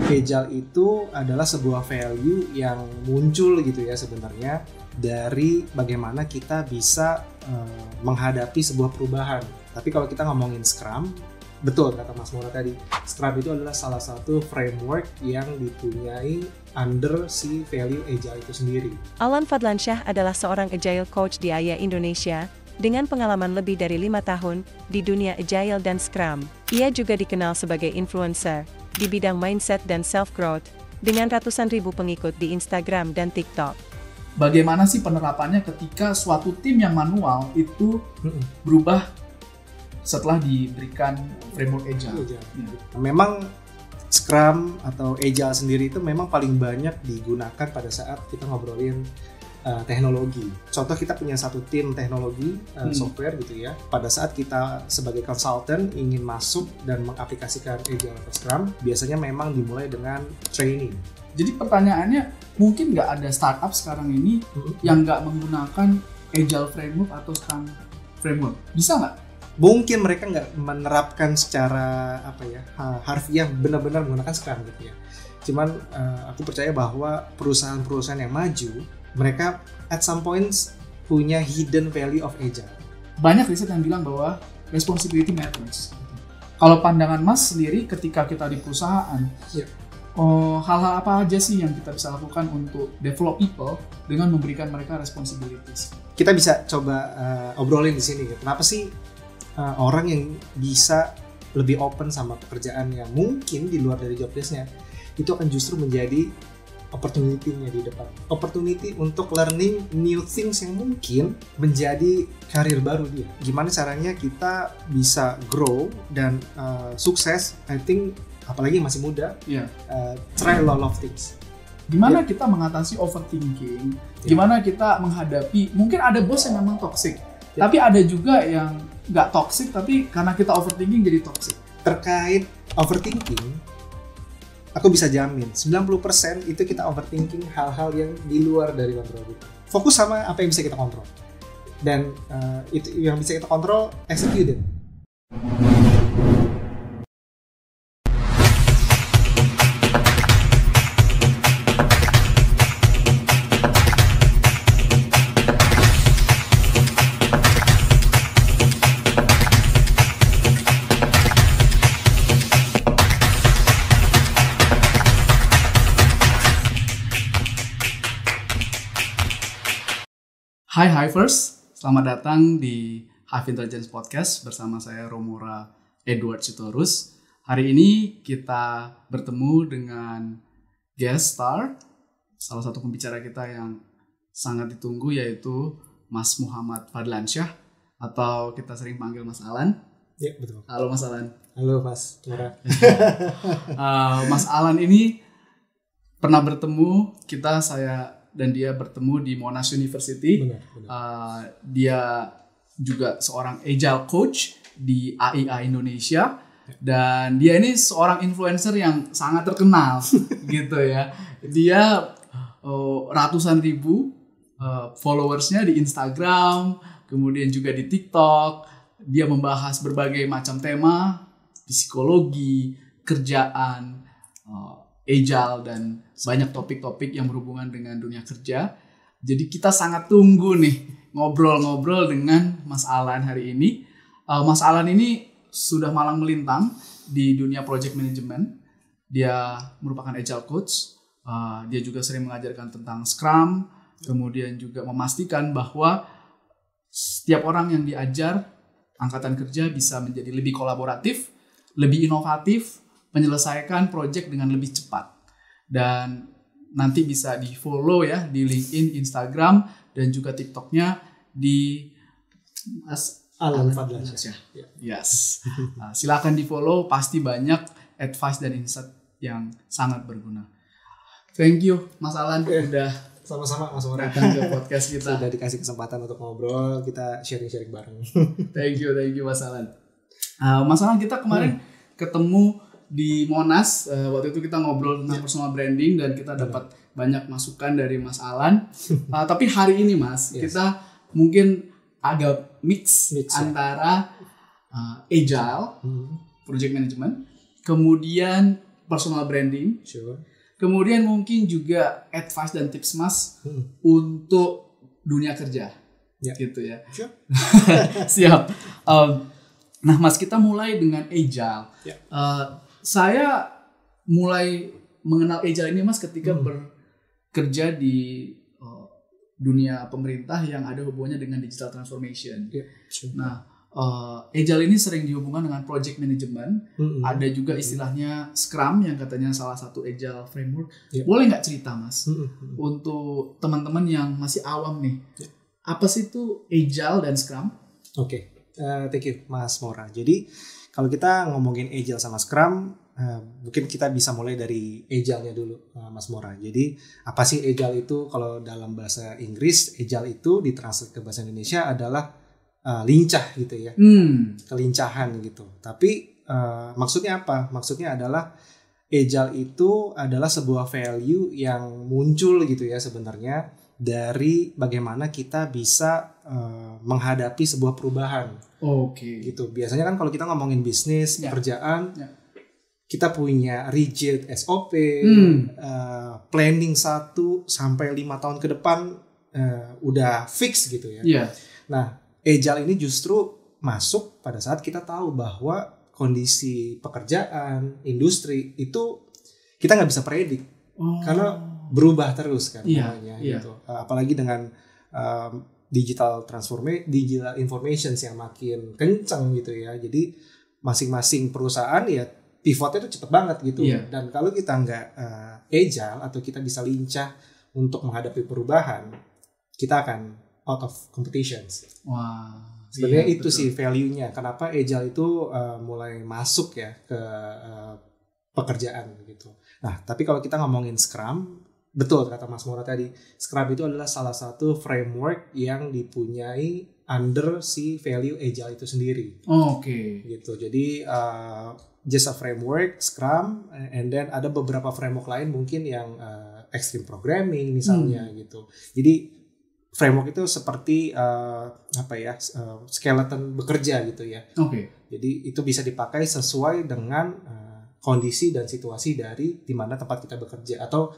Agile itu adalah sebuah value yang muncul gitu ya sebenarnya dari bagaimana kita bisa menghadapi sebuah perubahan. Tapi kalau kita ngomongin Scrum, betul kata Mas Mora tadi, Scrum itu adalah salah satu framework yang dipunyai under si value Agile itu sendiri. Alan Fadlansyah adalah seorang Agile Coach di AYA Indonesia, dengan pengalaman lebih dari 5 tahun di dunia Agile dan Scrum. Ia juga dikenal sebagai influencer di bidang mindset dan self-growth, dengan ratusan ribu pengikut di Instagram dan TikTok. Bagaimana sih penerapannya ketika suatu tim yang manual itu berubah setelah diberikan framework Agile? Memang Scrum atau Agile sendiri itu memang paling banyak digunakan pada saat kita ngobrolin teknologi. Contoh kita punya satu tim teknologi software gitu ya. Pada saat kita sebagai consultant ingin masuk dan mengaplikasikan Agile atau Scrum, biasanya memang dimulai dengan training. Jadi pertanyaannya, mungkin nggak ada startup sekarang ini yang nggak menggunakan Agile framework atau Scrum framework? Bisa nggak? Mungkin mereka nggak menerapkan secara harfiah benar-benar menggunakan Scrum gitu ya. Cuman aku percaya bahwa perusahaan-perusahaan yang maju, mereka at some points punya hidden value of Agile. Banyak riset yang bilang bahwa responsibility matters. Kalau pandangan Mas sendiri ketika kita di perusahaan, hal-hal apa aja sih yang kita bisa lakukan untuk develop people dengan memberikan mereka responsibilities? Kita bisa coba obrolin di sini. Kenapa sih orang yang bisa lebih open sama pekerjaan yang mungkin di luar dari job desk-nya itu akan justru menjadi opportunity-nya di depan. Opportunity untuk learning new things yang mungkin menjadi karir baru dia. Gimana caranya kita bisa grow dan sukses, I think, apalagi masih muda, try a lot of things. Gimana kita mengatasi overthinking, gimana kita menghadapi, mungkin ada bos yang memang toxic, tapi ada juga yang nggak toxic, tapi karena kita overthinking jadi toxic. Terkait overthinking, aku bisa jamin 90% itu kita overthinking hal-hal yang di luar dari kontrol kita. Fokus sama apa yang bisa kita kontrol. Dan itu yang bisa kita kontrol, execute it. Hai Hivers, selamat datang di Hive Intelligence Podcast bersama saya Romora Edward Sitorus. Hari ini kita bertemu dengan guest star, salah satu pembicara kita yang sangat ditunggu yaitu Mas Muhammad Fadlansyah atau kita sering panggil Mas Alan. Ya, betul. Halo Mas Alan. Halo Mas Mora. Mas Alan ini pernah bertemu, saya dan dia bertemu di Monash University. Benar. Dia juga seorang Agile Coach di AIA Indonesia dan dia ini seorang influencer yang sangat terkenal gitu ya. Dia ratusan ribu followersnya di Instagram, kemudian juga di TikTok. Dia membahas berbagai macam tema, psikologi, kerjaan, Agile dan banyak topik-topik yang berhubungan dengan dunia kerja. Jadi kita sangat tunggu nih ngobrol-ngobrol dengan Mas Alan hari ini. Mas Alan ini sudah malang melintang di dunia project management. Dia merupakan Agile Coach. Dia juga sering mengajarkan tentang Scrum. Kemudian juga memastikan bahwa setiap orang yang diajar angkatan kerja bisa menjadi lebih kolaboratif, lebih inovatif, menyelesaikan project dengan lebih cepat. Dan nanti bisa di follow ya di LinkedIn, Instagram, dan juga TikToknya di Mas Alan Fadlansyah. Yes. Silakan di follow, pasti banyak advice dan insight yang sangat berguna. Thank you Mas Alan udah Sama-sama Mas Mora datang ke podcast kita. Sudah dikasih kesempatan untuk ngobrol, kita sharing-sharing bareng. Thank you Mas Alan. Mas Alan, kita kemarin ketemu di Monash, waktu itu kita ngobrol tentang personal branding dan kita dapat banyak masukan dari Mas Alan. Tapi hari ini Mas, kita mungkin agak mix antara Agile, project management, kemudian personal branding. Sure. Kemudian mungkin juga advice dan tips Mas untuk dunia kerja. Ya. Gitu ya. Sure. Siap. Nah Mas, kita mulai dengan Agile. Ya. Saya mulai mengenal Agile ini Mas ketika bekerja di dunia pemerintah yang ada hubungannya dengan digital transformation. Ya. Sure. Nah, Agile ini sering dihubungkan dengan project management. Ada juga istilahnya Scrum yang katanya salah satu Agile framework. Ya. Boleh nggak cerita Mas untuk teman-teman yang masih awam nih, apa sih itu Agile dan Scrum? Oke. Thank you Mas Mora. Jadi kalau kita ngomongin Agile sama Scrum, mungkin kita bisa mulai dari Agile-nya dulu, Mas Mora. Jadi apa sih Agile itu? Kalau dalam bahasa Inggris, Agile itu ditranslate ke bahasa Indonesia adalah lincah gitu ya, kelincahan gitu. Tapi maksudnya apa? Maksudnya adalah Agile itu adalah sebuah value yang muncul gitu ya sebenarnya dari bagaimana kita bisa menghadapi sebuah perubahan. Oke. Gitu. Biasanya kan kalau kita ngomongin bisnis, pekerjaan, kita punya rigid SOP, planning 1 sampai 5 tahun ke depan udah fix gitu ya. Yeah. Nah, Agile ini justru masuk pada saat kita tahu bahwa kondisi pekerjaan, industri itu kita nggak bisa predik karena berubah terus kan namanya gitu. Apalagi dengan digital information yang makin kencang gitu ya. Jadi masing-masing perusahaan ya pivotnya itu cepet banget gitu. Dan kalau kita nggak agile atau kita bisa lincah untuk menghadapi perubahan, kita akan out of competitions. Wah. Sebenarnya itu sih value-nya. Kenapa agile itu mulai masuk ya ke pekerjaan gitu. Nah, tapi kalau kita ngomongin Scrum, betul kata Mas Mora tadi, Scrum itu adalah salah satu framework yang dipunyai under si value Agile itu sendiri. Oke. Gitu. Jadi just a framework Scrum, and then ada beberapa framework lain mungkin yang extreme programming misalnya gitu. Jadi framework itu seperti skeleton bekerja gitu ya. Oke. Jadi itu bisa dipakai sesuai dengan kondisi dan situasi dari di mana tempat kita bekerja atau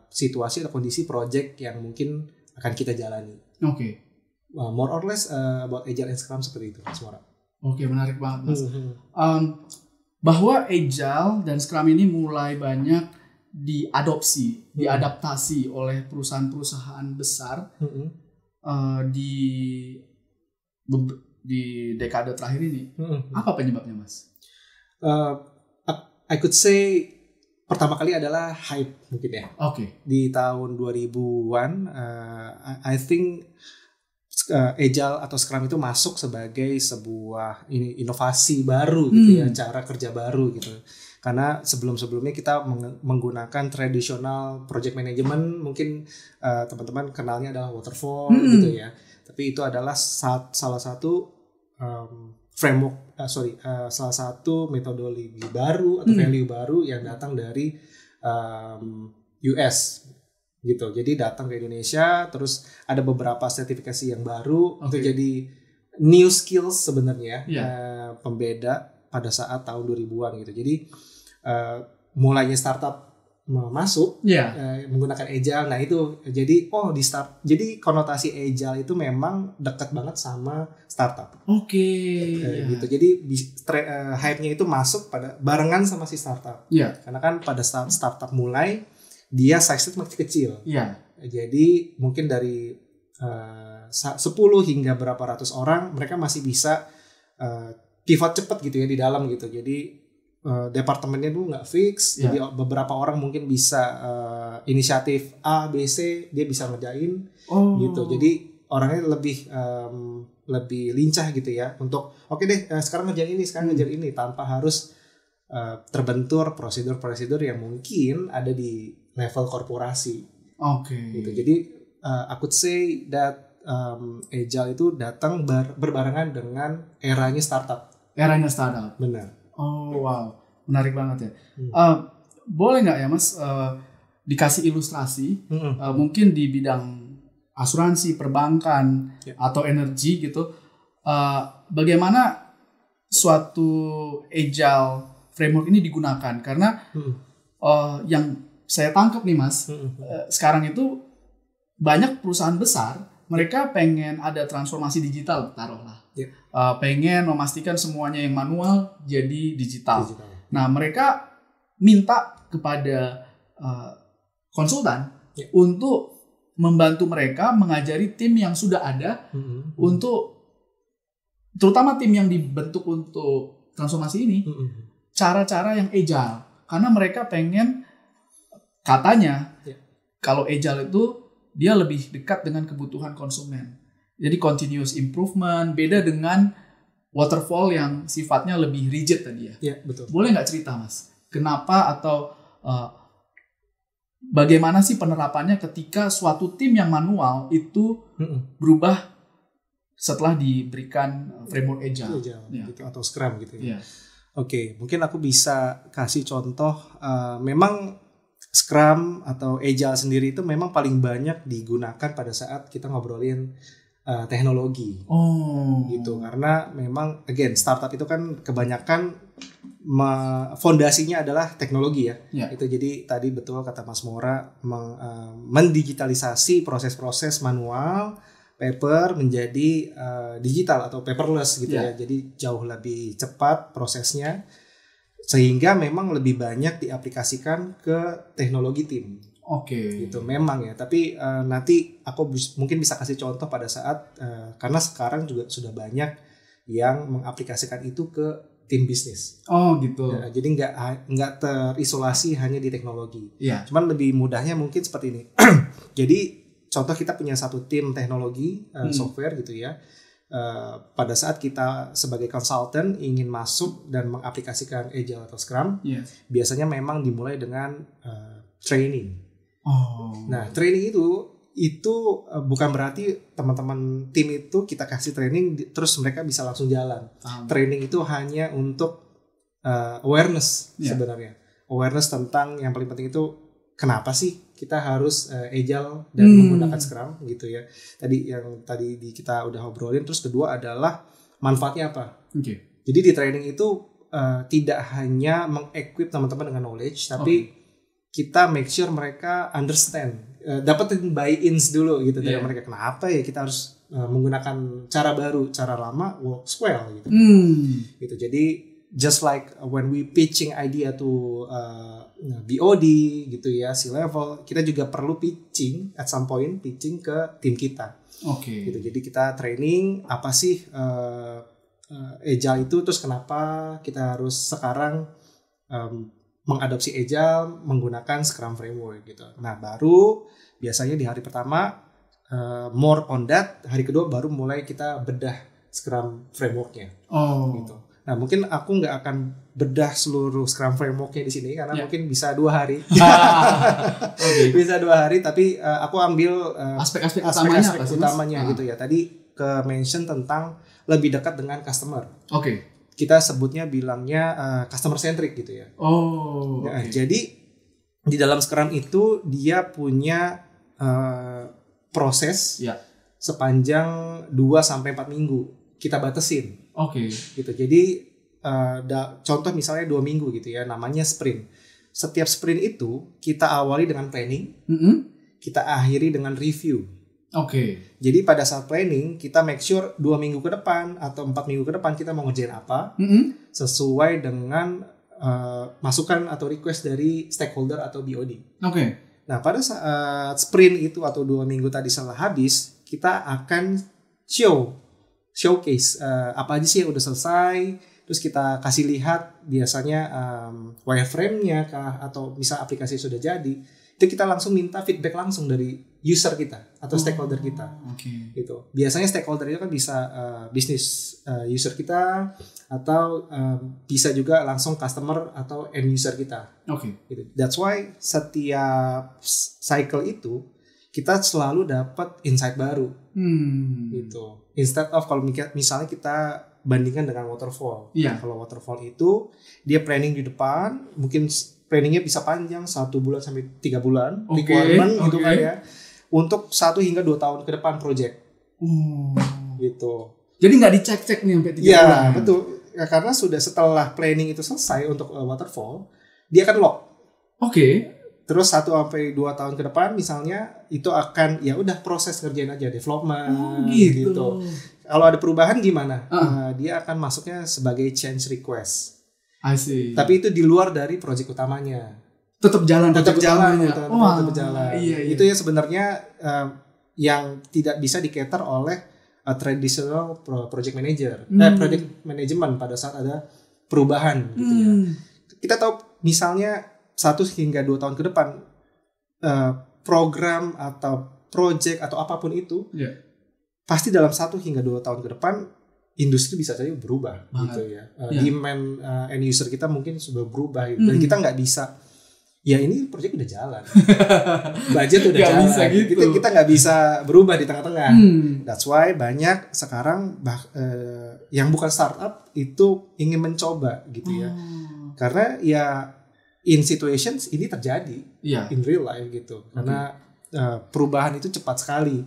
situasi atau kondisi project yang mungkin akan kita jalani. Oke. More or less about Agile and Scrum seperti itu, Mas Mora. Oke, menarik banget Mas. Bahwa Agile dan Scrum ini mulai banyak diadaptasi oleh perusahaan-perusahaan besar di dekade terakhir ini. Apa penyebabnya Mas? I could say pertama kali adalah hype mungkin ya. Oke. Di tahun 2000-an, I think Agile atau Scrum itu masuk sebagai sebuah inovasi baru gitu ya, cara kerja baru gitu. Karena sebelum-sebelumnya kita menggunakan tradisional project management, mungkin teman-teman kenalnya adalah waterfall gitu ya. Tapi itu adalah salah satu salah satu metodologi baru atau value baru yang datang dari US gitu. Jadi datang ke Indonesia, terus ada beberapa sertifikasi yang baru untuk jadi new skills sebenarnya, pembeda pada saat tahun 2000-an gitu. Jadi mulainya startup masuk menggunakan Agile. Nah itu jadi jadi konotasi Agile itu memang dekat banget sama startup. Gitu. Jadi hype-nya itu masuk pada barengan sama si startup. Karena kan pada saat startup mulai dia size-nya masih kecil. Jadi mungkin dari 10 hingga berapa ratus orang mereka masih bisa pivot cepat gitu ya di dalam gitu. Jadi departemennya tuh nggak fix, jadi beberapa orang mungkin bisa inisiatif A, B, C dia bisa ngerjain gitu. Jadi orangnya lebih lincah gitu ya untuk oke deh sekarang ngerjain ini tanpa harus terbentur prosedur-prosedur yang mungkin ada di level korporasi. Gitu. Jadi I could say that Agile itu datang berbarengan dengan eranya startup. Benar. Oh wow, menarik banget ya. Boleh nggak ya Mas dikasih ilustrasi mungkin di bidang asuransi, perbankan atau energi gitu, bagaimana suatu Agile framework ini digunakan? Karena yang saya tangkap nih Mas, sekarang itu banyak perusahaan besar, mereka pengen ada transformasi digital, taruhlah. Yeah. Pengen memastikan semuanya yang manual jadi digital. Nah, mereka minta kepada konsultan untuk membantu mereka mengajari tim yang sudah ada untuk, terutama tim yang dibentuk untuk transformasi ini, cara-cara yang agile. Karena mereka pengen, katanya, kalau agile itu dia lebih dekat dengan kebutuhan konsumen. Jadi continuous improvement, beda dengan waterfall yang sifatnya lebih rigid tadi ya. Iya, betul. Boleh nggak cerita Mas? Kenapa atau bagaimana sih penerapannya ketika suatu tim yang manual itu berubah setelah diberikan framework agile gitu, atau Scrum gitu ya. Yeah. Oke, mungkin aku bisa kasih contoh. Memang Scrum atau Agile sendiri itu memang paling banyak digunakan pada saat kita ngobrolin teknologi. Gitu, karena memang again startup itu kan kebanyakan fondasinya adalah teknologi ya. Itu jadi tadi betul kata Mas Mora, mendigitalisasi proses-proses manual paper menjadi digital atau paperless gitu ya. Jadi jauh lebih cepat prosesnya, sehingga memang lebih banyak diaplikasikan ke teknologi tim. Gitu memang ya. Tapi nanti aku mungkin bisa kasih contoh pada saat karena sekarang juga sudah banyak yang mengaplikasikan itu ke tim bisnis. Gitu. Ya, jadi nggak terisolasi hanya di teknologi. Cuman lebih mudahnya mungkin seperti ini. Jadi contoh kita punya satu tim teknologi software gitu ya. Pada saat kita sebagai konsultan ingin masuk dan mengaplikasikan Agile atau Scrum, biasanya memang dimulai dengan training. Nah, training itu bukan berarti teman-teman tim itu kita kasih training terus mereka bisa langsung jalan. Training itu hanya untuk awareness sebenarnya. Awareness tentang yang paling penting itu kenapa sih kita harus agile dan menggunakan Scrum gitu ya. Tadi kita udah obrolin. Terus kedua adalah manfaatnya apa. Jadi di training itu tidak hanya mengequip teman-teman dengan knowledge, tapi kita make sure mereka understand, dapetin buy-ins dulu gitu dari mereka. Kenapa ya kita harus menggunakan cara baru, cara lama works well gitu. Gitu. Jadi just like when we pitching idea to BOD gitu ya, C-level, kita juga perlu pitching at some point, pitching ke tim kita. Gitu. Jadi kita training apa sih Agile itu, terus kenapa kita harus sekarang mengadopsi Agile menggunakan Scrum Framework gitu. Nah, baru biasanya di hari pertama more on that, hari kedua baru mulai kita bedah Scrum Framework-nya. Gitu. Nah, mungkin aku nggak akan bedah seluruh Scrum Framework-nya di sini karena mungkin bisa 2 hari. Bisa 2 hari, tapi aku ambil aspek-aspek utamanya gitu ya. Tadi ke mention tentang lebih dekat dengan customer. Kita bilangnya customer centric gitu ya. Jadi di dalam Scrum itu dia punya proses sepanjang 2-4 minggu kita batasin. Gitu. Jadi contoh misalnya 2 minggu gitu ya, namanya sprint. Setiap sprint itu kita awali dengan planning, kita akhiri dengan review. Jadi pada saat planning kita make sure 2 minggu ke depan atau 4 minggu ke depan kita mau ngerjain apa sesuai dengan masukan atau request dari stakeholder atau BOD. Nah, pada saat sprint itu atau 2 minggu tadi setelah habis, kita akan showcase apa aja sih yang udah selesai. Terus kita kasih lihat biasanya wireframe-nya kah, atau misal aplikasi sudah jadi. Itu kita langsung minta feedback langsung dari user kita atau stakeholder kita. Gitu. Biasanya stakeholder itu kan bisa bisnis user kita atau bisa juga langsung customer atau end user kita. Gitu. That's why setiap cycle itu kita selalu dapat insight baru. Gitu. Instead of kalau misalnya kita bandingkan dengan waterfall. Kalau waterfall itu dia planning di depan, mungkin planningnya bisa panjang 1 bulan sampai 3 bulan requirement gitu kan ya, untuk 1 hingga 2 tahun ke depan project. Gitu. Jadi nggak dicek-cek nih sampai 3 bulan. Betul. karena sudah setelah planning itu selesai untuk waterfall, dia akan lock. Oke. Terus 1-2 tahun ke depan misalnya itu akan ya udah proses ngerjain aja development gitu. Kalau ada perubahan gimana? Dia akan masuknya sebagai change request. I see. Tapi itu di luar dari project utamanya. Tetap jalan. Tetap jalan. Iya. Itu ya sebenarnya yang tidak bisa di-cater oleh traditional project manager. Project management pada saat ada perubahan gitu ya. Kita tahu misalnya 1-2 tahun ke depan program atau project atau apapun itu pasti dalam 1-2 tahun ke depan industri bisa saja berubah gitu ya. Demand end user kita mungkin sudah berubah gitu. Dan kita nggak bisa ya ini proyek udah jalan, budget udah jalan, bisa gitu. Kita nggak bisa berubah di tengah-tengah. That's why banyak sekarang yang bukan startup itu ingin mencoba gitu ya, karena ya in situations ini terjadi in real life gitu, karena perubahan itu cepat sekali.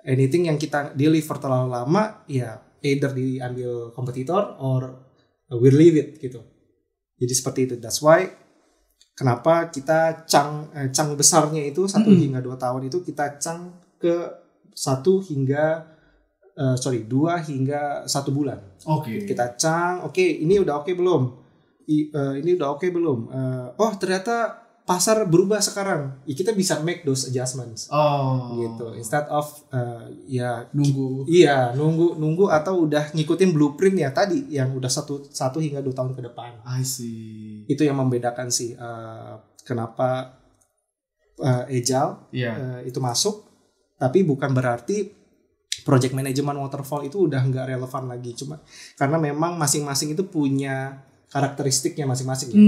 Anything yang kita deliver terlalu lama ya either diambil kompetitor or we leave it gitu. Jadi seperti itu. That's why kenapa kita cang besarnya itu 1-2 tahun itu kita cang ke 2 hingga 1 bulan. Kita cang, ini udah oke belum? Ini udah oke belum? Oh ternyata pasar berubah sekarang. Ya, kita bisa make those adjustments. Gitu. Instead of nunggu. Nunggu atau udah ngikutin blueprint ya tadi yang udah 1 hingga 2 tahun ke depan. I see. Itu yang membedakan sih kenapa Agile itu masuk, tapi bukan berarti project management waterfall itu udah nggak relevan lagi, cuma karena memang masing-masing itu punya karakteristiknya masing-masing ya.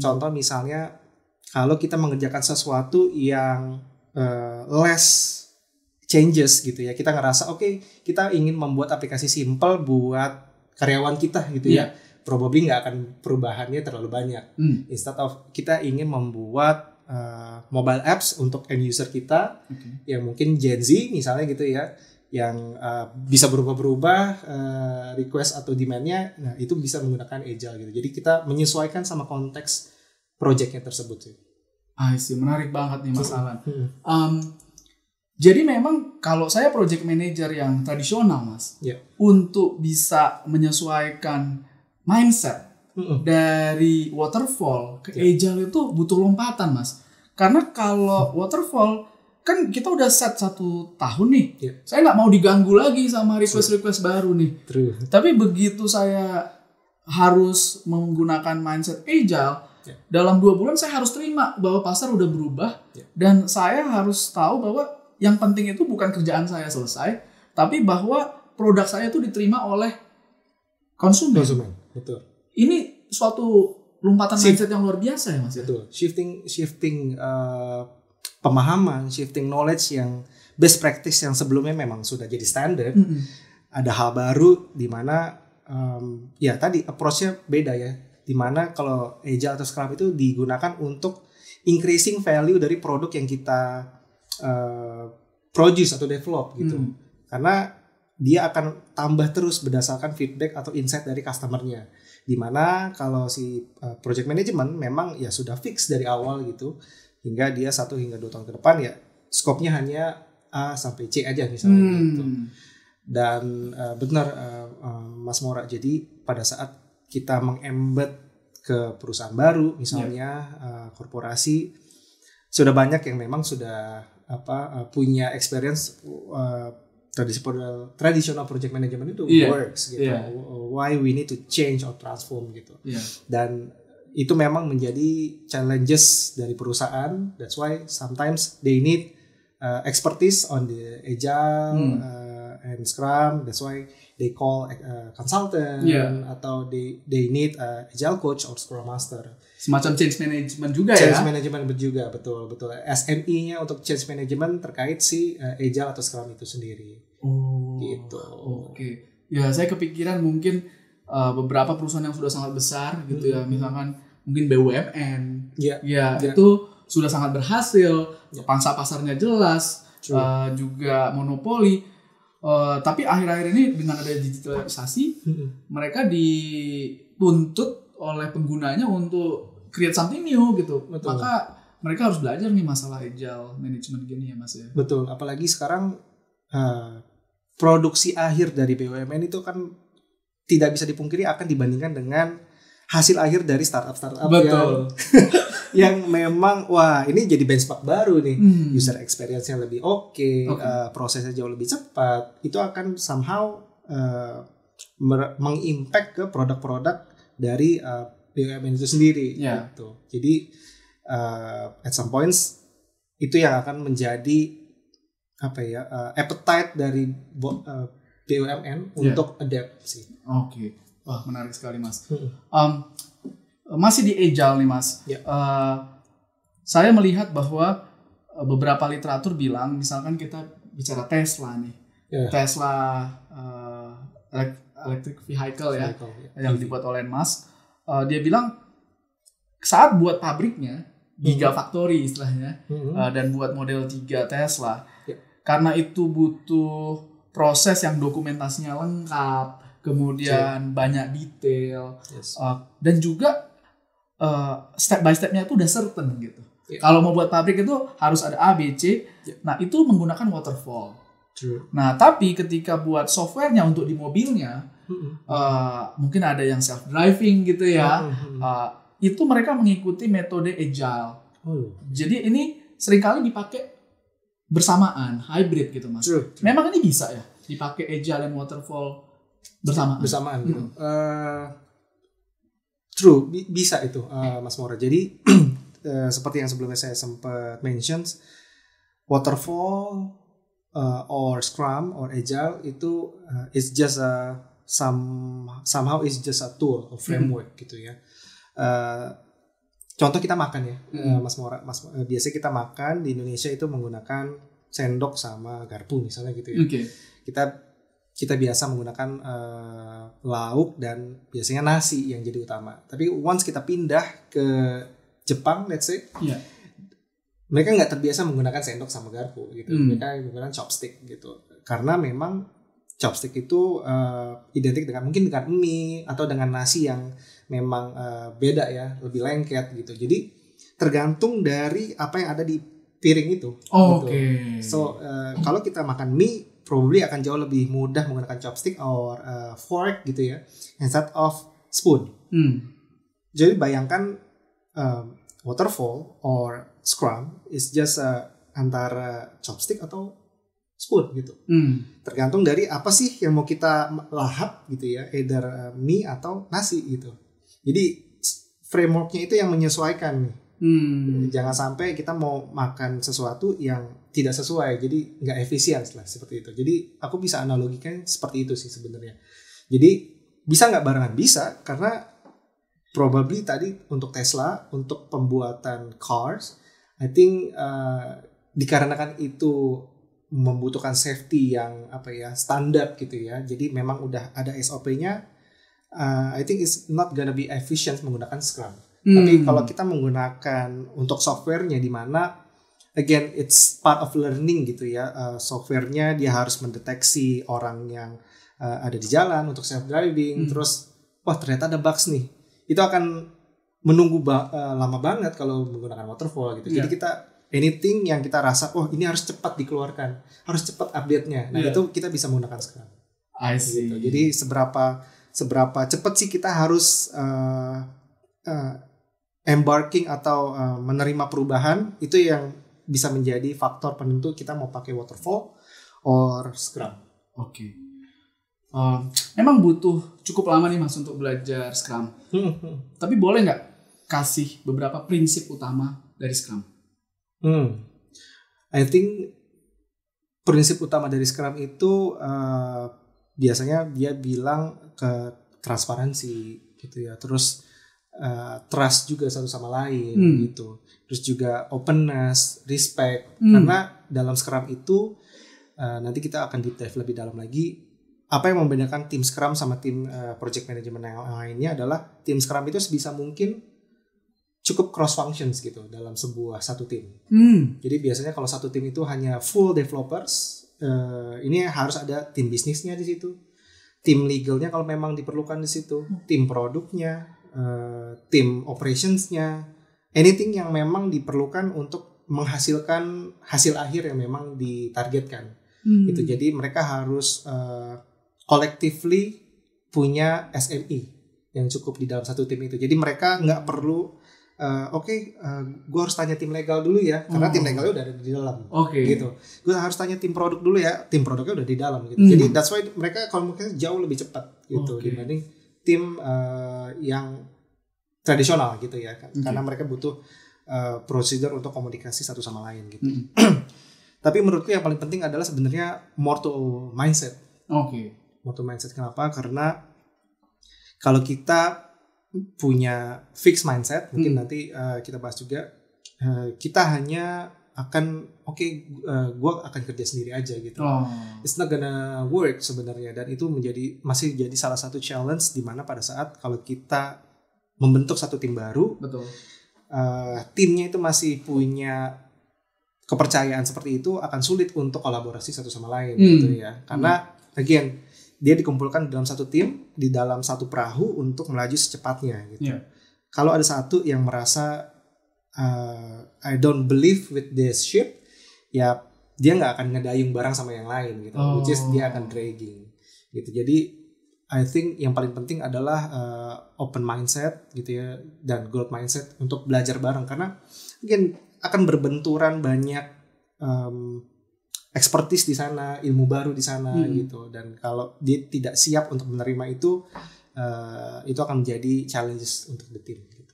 Contoh misalnya kalau kita mengerjakan sesuatu yang less changes gitu ya, kita ngerasa kita ingin membuat aplikasi simple buat karyawan kita gitu ya, probably nggak akan perubahannya terlalu banyak. Instead of kita ingin membuat mobile apps untuk end user kita yang mungkin Gen Z misalnya gitu ya, yang bisa berubah-berubah request atau demand-nya, nah itu bisa menggunakan Agile gitu. Jadi kita menyesuaikan sama konteks project-nya tersebut sih. Menarik banget nih Mas Alan. Jadi memang kalau saya project manager yang tradisional Mas, untuk bisa menyesuaikan mindset dari waterfall ke Agile itu butuh lompatan Mas. Karena kalau waterfall kan kita udah set 1 tahun nih, saya nggak mau diganggu lagi sama request baru nih. Tapi begitu saya harus menggunakan mindset Agile, dalam 2 bulan saya harus terima bahwa pasar udah berubah, dan saya harus tahu bahwa yang penting itu bukan kerjaan saya selesai, tapi bahwa produk saya itu diterima oleh konsumen. Betul. Ini suatu lompatan mindset yang luar biasa ya Mas. Betul. Shifting pemahaman, shifting knowledge yang best practice yang sebelumnya memang sudah jadi standar. Ada hal baru di mana tadi approach-nya beda ya. Di mana kalau Agile atau Scrum itu digunakan untuk increasing value dari produk yang kita produce atau develop gitu. Karena dia akan tambah terus berdasarkan feedback atau insight dari customer-nya. Di mana kalau si project management memang ya sudah fix dari awal gitu, hingga dia 1 hingga 2 tahun ke depan ya scope-nya hanya A sampai C aja misalnya gitu. Dan benar Mas Mora, jadi pada saat kita meng-embed ke perusahaan baru misalnya korporasi, sudah banyak yang memang sudah punya experience traditional project management itu works gitu. Why we need to change or transform gitu. Dan itu memang menjadi challenges dari perusahaan. That's why sometimes they need expertise on the Agile and Scrum. That's why they call consultant atau they need Agile coach or Scrum Master. Semacam change management juga Change management juga, betul. SME-nya untuk change management terkait si Agile atau Scrum itu sendiri. Gitu. Ya saya kepikiran mungkin beberapa perusahaan yang sudah sangat besar gitu ya, misalkan mungkin BUMN. Itu sudah sangat berhasil, pangsa pasarnya jelas, juga monopoli. Tapi akhir-akhir ini dengan ada digitalisasi, mereka dituntut oleh penggunanya untuk create something new gitu. Betul. Maka mereka harus belajar nih masalah agile management gini ya Mas ya. Betul, apalagi sekarang produksi akhir dari BUMN itu kan tidak bisa dipungkiri akan dibandingkan dengan hasil akhir dari startup Betul. yang memang wah ini jadi benchmark baru nih. User experience-nya lebih oke, prosesnya jauh lebih cepat. Itu akan somehow mengimpact ke produk-produk dari BUMN itu sendiri gitu. Jadi at some points itu yang akan menjadi appetite dari BUMN untuk adapt sih. Oke. Wah, menarik sekali Mas. Masih di agile nih Mas. Saya melihat bahwa beberapa literatur bilang, misalkan kita bicara Tesla nih. Tesla electric vehicle ya, yang dibuat oleh Elon Musk. Dia bilang saat buat pabriknya, Gigafactory istilahnya, dan buat model 3 Tesla, karena itu butuh proses yang dokumentasinya lengkap, kemudian banyak detail, dan juga step by stepnya itu udah certain gitu. Kalau mau buat pabrik itu harus ada A, B, C. Nah itu menggunakan waterfall. Nah tapi ketika buat softwarenya untuk di mobilnya, mungkin ada yang self driving gitu ya. Itu mereka mengikuti metode agile. Jadi ini seringkali dipakai bersamaan, hybrid gitu Mas. Memang ini bisa ya dipakai agile dan waterfall bersamaan gitu. True, bisa itu Mas Mora. Jadi seperti yang sebelumnya saya sempat mention, waterfall or scrum or agile itu it's just somehow it's just a tool or framework gitu ya. Contoh kita makan ya, Mas Mora. Biasanya kita makan di Indonesia itu menggunakan sendok sama garpu misalnya gitu ya. Kita biasa menggunakan lauk dan biasanya nasi yang jadi utama. Tapi once kita pindah ke Jepang, let's say, mereka nggak terbiasa menggunakan sendok sama garpu gitu. Mereka menggunakan chopstick gitu. Karena memang chopstick itu identik dengan mungkin dengan mie atau dengan nasi yang memang beda ya, lebih lengket gitu. Jadi tergantung dari apa yang ada di piring itu. Gitu. So kalau kita makan mie, probably akan jauh lebih mudah menggunakan chopstick or fork gitu ya, instead of spoon. Jadi bayangkan waterfall or scrum is just antara chopstick atau spoon gitu. Tergantung dari apa sih yang mau kita lahap gitu ya, either mie atau nasi gitu. Jadi frameworknya itu yang menyesuaikan nih. Jangan sampai kita mau makan sesuatu yang tidak sesuai, jadi nggak efisien lah seperti itu. Jadi aku bisa analogikan seperti itu sih sebenarnya. Jadi bisa nggak barengan? Bisa, karena probably tadi untuk Tesla, untuk pembuatan cars, I think dikarenakan itu membutuhkan safety yang standar gitu ya. Jadi memang udah ada SOP-nya. I think it's not gonna be efficient menggunakan Scrum. Tapi kalau kita menggunakan untuk softwarenya di mana again it's part of learning gitu ya. Softwarenya dia harus mendeteksi orang yang ada di jalan untuk self driving. Terus wah ternyata ada bugs nih. Itu akan menunggu lama banget kalau menggunakan waterfall gitu. Jadi kita anything yang kita rasa ini harus cepat dikeluarkan, harus cepat update-nya. Nah itu kita bisa menggunakan Scrum. I see. Gitu. Jadi seberapa cepat sih kita harus embarking atau menerima perubahan, itu yang bisa menjadi faktor penentu kita mau pakai waterfall or Scrum. Oke. Memang butuh cukup lama nih Mas untuk belajar Scrum. Tapi boleh nggak kasih beberapa prinsip utama dari Scrum? I think prinsip utama dari Scrum itu biasanya dia bilang ke transparansi gitu ya. Terus trust juga satu sama lain gitu. Terus juga openness, respect. Karena dalam Scrum itu nanti kita akan deep dive lebih dalam lagi. Apa yang membedakan tim Scrum sama tim project management yang lainnya adalah tim Scrum itu sebisa mungkin cukup cross functions gitu dalam satu tim. Jadi biasanya kalau satu tim itu hanya full developers, ini harus ada tim bisnisnya di situ, tim legalnya kalau memang diperlukan di situ, tim produknya, tim operationsnya, anything yang memang diperlukan untuk menghasilkan hasil akhir yang memang ditargetkan. Gitu. Jadi mereka harus collectively punya SME yang cukup di dalam satu tim itu. Jadi mereka nggak perlu gue harus tanya tim legal dulu ya, karena tim legalnya udah ada di dalam. Gitu. Gue harus tanya tim produk dulu ya, tim produknya udah di dalam. Gitu. Jadi that's why mereka komunikasi jauh lebih cepat gitu dibanding tim yang tradisional gitu ya, karena mereka butuh prosedur untuk komunikasi satu sama lain gitu. Tapi menurutku yang paling penting adalah sebenarnya more to mindset. More to mindset, kenapa? Karena kalau kita punya fixed mindset, mungkin nanti kita bahas juga, kita hanya akan gue akan kerja sendiri aja gitu. It's not gonna work sebenarnya, dan itu masih jadi salah satu challenge di mana pada saat kalau kita membentuk satu tim baru, timnya itu masih punya kepercayaan seperti itu, akan sulit untuk kolaborasi satu sama lain gitu ya. Karena again, dia dikumpulkan dalam satu tim, di dalam satu perahu untuk melaju secepatnya gitu. Kalau ada satu yang merasa I don't believe with this ship, ya dia nggak akan ngedayung bareng sama yang lain gitu, which is dia akan dragging gitu. Jadi I think yang paling penting adalah open mindset gitu ya, dan growth mindset untuk belajar bareng, karena mungkin akan berbenturan banyak expertise di sana, ilmu baru di sana gitu, dan kalau dia tidak siap untuk menerima itu akan menjadi challenges untuk the team gitu.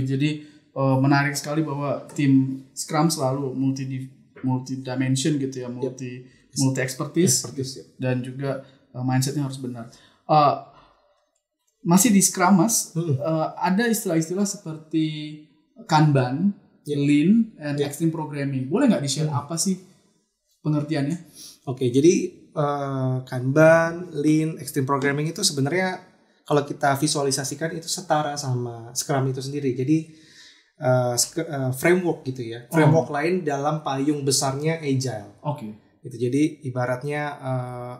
Jadi menarik sekali bahwa tim Scrum selalu multi dimension gitu ya, multi expertise dan juga mindsetnya harus benar. Masih di Scrum Mas, ada istilah-istilah seperti Kanban, Lean, and Extreme Programming. Boleh nggak di-share apa sih pengertiannya? Jadi Kanban, Lean, Extreme Programming itu sebenarnya kalau kita visualisasikan itu setara sama Scrum itu sendiri. Jadi framework gitu ya, framework lain dalam payung besarnya Agile. Gitu. Jadi ibaratnya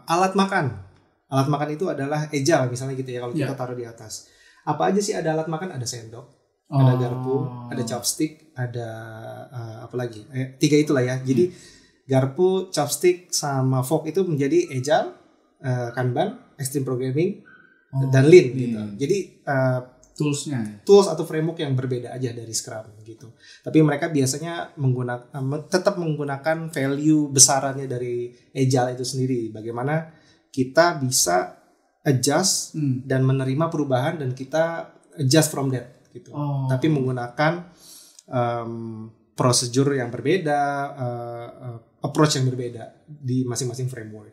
alat makan itu adalah Agile misalnya gitu ya, kalau kita taruh di atas. Apa aja sih ada alat makan? Ada sendok, ada garpu, ada chopstick, ada apa lagi? 3 itulah ya. Jadi garpu, chopstick, sama fork itu menjadi Agile, Kanban, Extreme Programming, dan Lean gitu. Jadi tools atau framework yang berbeda aja dari Scrum gitu. Tapi mereka biasanya tetap menggunakan value besarannya dari Agile itu sendiri. Bagaimana kita bisa adjust dan menerima perubahan, dan kita adjust from that gitu. Tapi menggunakan prosedur yang berbeda, approach yang berbeda di masing-masing framework.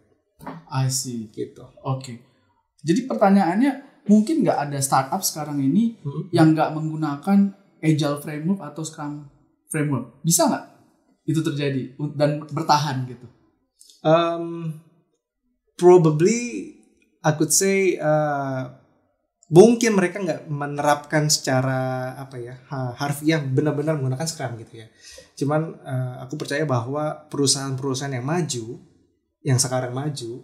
I see. Gitu. Jadi pertanyaannya, mungkin nggak ada startup sekarang ini yang nggak menggunakan Agile framework atau Scrum framework? Bisa nggak itu terjadi dan bertahan gitu? Probably I could say mungkin mereka nggak menerapkan secara harfiah benar-benar menggunakan Scrum gitu ya. Cuman aku percaya bahwa perusahaan-perusahaan yang maju, yang sekarang maju,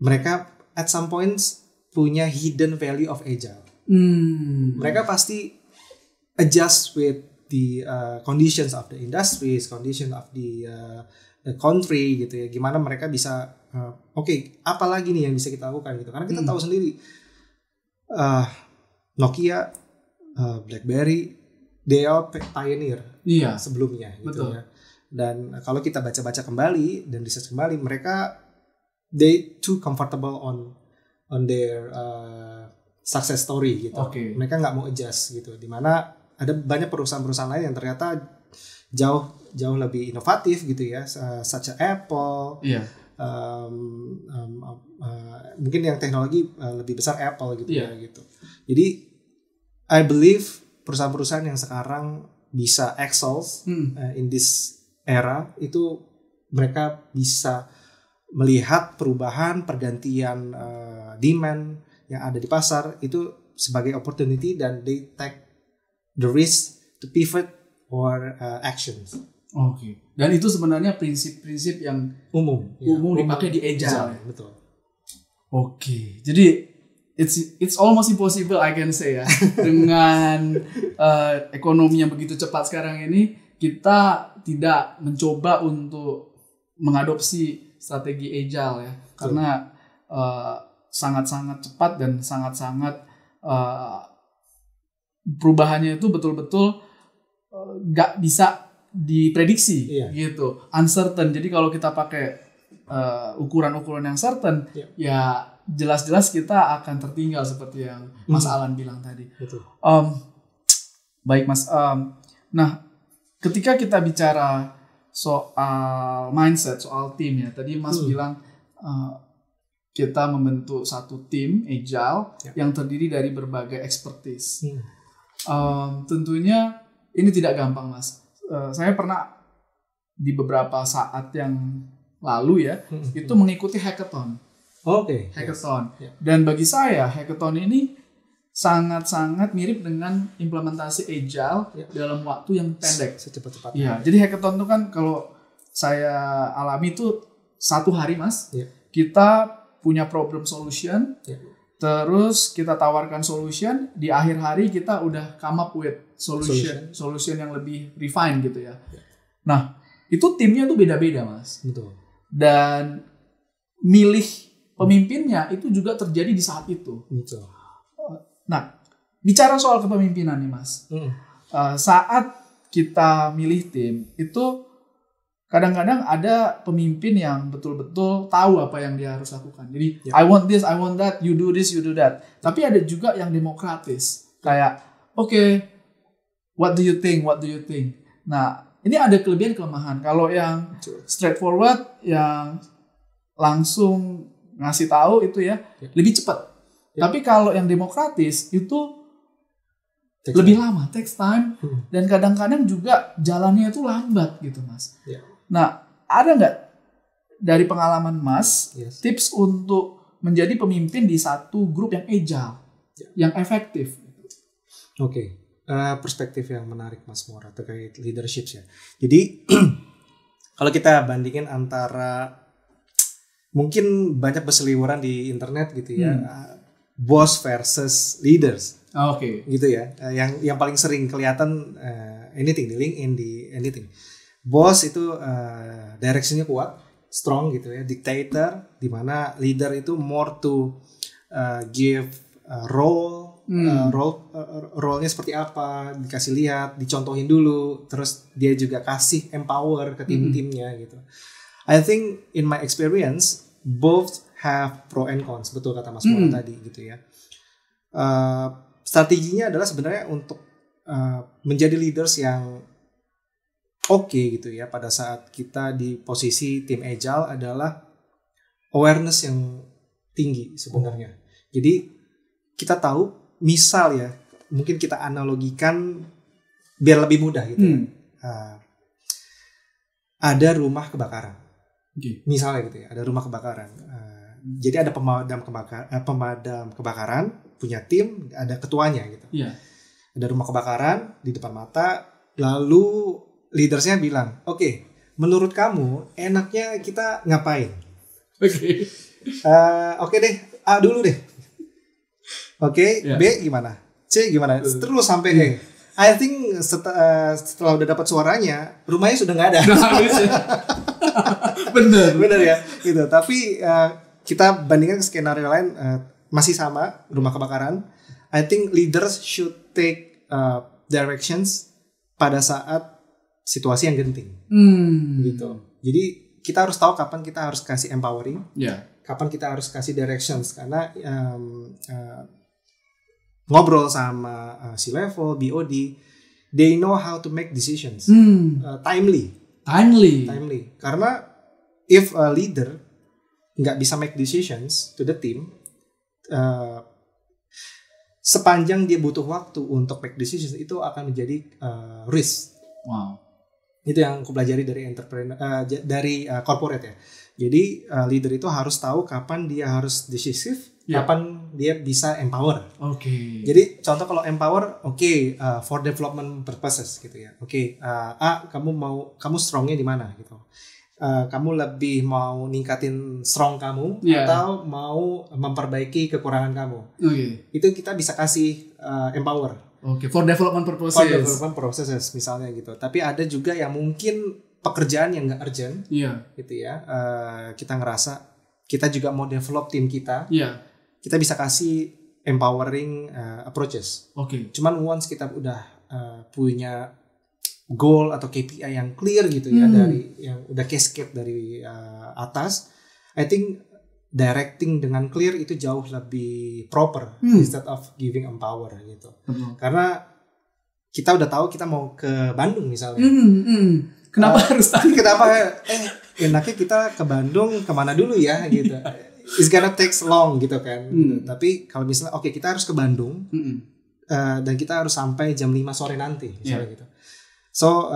mereka at some points punya hidden value of Agile. Mereka pasti adjust with the conditions of the industries, condition of the country gitu ya. Gimana mereka bisa apa lagi nih yang bisa kita lakukan gitu. Karena kita tahu sendiri Nokia, BlackBerry, they are pioneer sebelumnya gitu ya. Dan kalau kita baca-baca kembali dan research kembali, mereka they too comfortable on their success story gitu. Mereka nggak mau adjust gitu. Dimana ada banyak perusahaan-perusahaan lain yang ternyata jauh lebih inovatif gitu ya, such as Apple. Mungkin yang teknologi lebih besar Apple gitu ya gitu. Jadi I believe perusahaan-perusahaan yang sekarang bisa excel in this era itu, mereka bisa melihat perubahan, pergantian demand yang ada di pasar itu sebagai opportunity, dan they take the risk to pivot or actions. Oke. Dan itu sebenarnya prinsip-prinsip yang Umum dipakai di Agile. Betul. Oke. Jadi it's almost impossible I can say ya. Dengan ekonomi yang begitu cepat sekarang ini, kita tidak mencoba untuk mengadopsi strategi Agile ya. Karena sangat-sangat cepat dan sangat-sangat perubahannya itu betul-betul nggak bisa diprediksi gitu, uncertain. Jadi kalau kita pakai ukuran-ukuran yang certain, ya jelas-jelas kita akan tertinggal seperti yang Mas Alan bilang tadi. Betul. Baik Mas. Nah, ketika kita bicara soal mindset, soal tim ya, tadi Mas bilang kita membentuk satu tim Agile yang terdiri dari berbagai expertise. Tentunya ini tidak gampang Mas. Saya pernah di beberapa saat yang lalu ya, itu mengikuti hackathon. Hackathon. Dan bagi saya hackathon ini sangat-sangat mirip dengan implementasi Agile dalam waktu yang pendek. Secepat-cepatnya. Ya, jadi hackathon itu kan kalau saya alami itu 1 hari Mas. Kita punya problem solution. Terus kita tawarkan solution, di akhir hari kita udah come up with solution yang lebih refine gitu ya. Nah, itu timnya tuh beda-beda Mas. Betul. Dan milih pemimpinnya itu juga terjadi di saat itu. Betul. Nah, bicara soal kepemimpinan nih Mas. Saat kita milih tim, itu kadang-kadang ada pemimpin yang betul-betul tahu apa yang dia harus lakukan. Jadi, I want this, I want that, you do this, you do that. Tapi ada juga yang demokratis. Kayak, okay, what do you think, what do you think? Nah, ini ada kelebihan kelemahan. Kalau yang straightforward, yang langsung ngasih tahu itu ya, lebih cepat. Tapi kalau yang demokratis itu lebih lama, takes time. Dan kadang-kadang juga jalannya itu lambat gitu Mas. Nah, ada nggak dari pengalaman Mas tips untuk menjadi pemimpin di satu grup yang agile, yang efektif? Perspektif yang menarik Mas Mora terkait leadership ya. Jadi kalau kita bandingin antara mungkin banyak berseliweran di internet gitu ya, boss versus leaders. Gitu ya. Yang paling sering kelihatan anything di LinkedIn, di anything. Boss itu directionnya kuat, strong gitu ya, dictator, di mana leader itu more to give role-nya seperti apa, dikasih lihat, dicontohin dulu, terus dia juga kasih empower ke tim-timnya gitu. I think in my experience both have pro and cons, betul kata Mas Mora tadi gitu ya. Strateginya adalah sebenarnya untuk menjadi leaders yang oke gitu ya pada saat kita di posisi tim agile adalah awareness yang tinggi sebenarnya. Jadi kita tahu, misal ya, mungkin kita analogikan biar lebih mudah gitu ya. Ada rumah kebakaran. Misalnya gitu ya, ada rumah kebakaran. Jadi ada pemadam kebakaran, punya tim, ada ketuanya gitu. Ada rumah kebakaran di depan mata, lalu leadersnya bilang, oke, menurut kamu enaknya kita ngapain? Oke deh, A dulu deh. Oke, B gimana? C gimana? Terus sampai E. I think setelah udah dapat suaranya, rumahnya sudah nggak ada. Bener ya, gitu. Tapi kita bandingkan ke skenario lain, masih sama rumah kebakaran. I think leaders should take directions pada saat situasi yang genting, gitu. Jadi kita harus tahu kapan kita harus kasih empowering, kapan kita harus kasih directions, karena ngobrol sama C-level, BOD, they know how to make decisions, timely. Karena if a leader nggak bisa make decisions to the team, sepanjang dia butuh waktu untuk make decisions, itu akan menjadi risk. Itu yang aku pelajari dari entrepreneur, dari corporate ya. Jadi leader itu harus tahu kapan dia harus decisif, kapan dia bisa empower. Oke. Jadi contoh kalau empower, for development purposes gitu ya. Kamu strongnya di mana gitu. Kamu lebih mau ningkatin strong kamu atau mau memperbaiki kekurangan kamu. Itu kita bisa kasih empower. For development purposes. For development processes misalnya gitu. Tapi ada juga yang mungkin pekerjaan yang nggak urgent, gitu ya. Kita ngerasa kita juga mau develop tim kita. Kita bisa kasih empowering approaches. Cuman once kita udah punya goal atau KPI yang clear gitu ya, dari yang udah cascade dari atas, I think directing dengan clear itu jauh lebih proper instead of giving empower gitu. Karena kita udah tahu kita mau ke Bandung misalnya. Kenapa harus tadi? Kenapa enaknya kita ke Bandung kemana dulu ya gitu. It's gonna takes long gitu kan. Gitu. Tapi kalau misalnya kita harus ke Bandung dan kita harus sampai jam 5 sore nanti misalnya gitu. So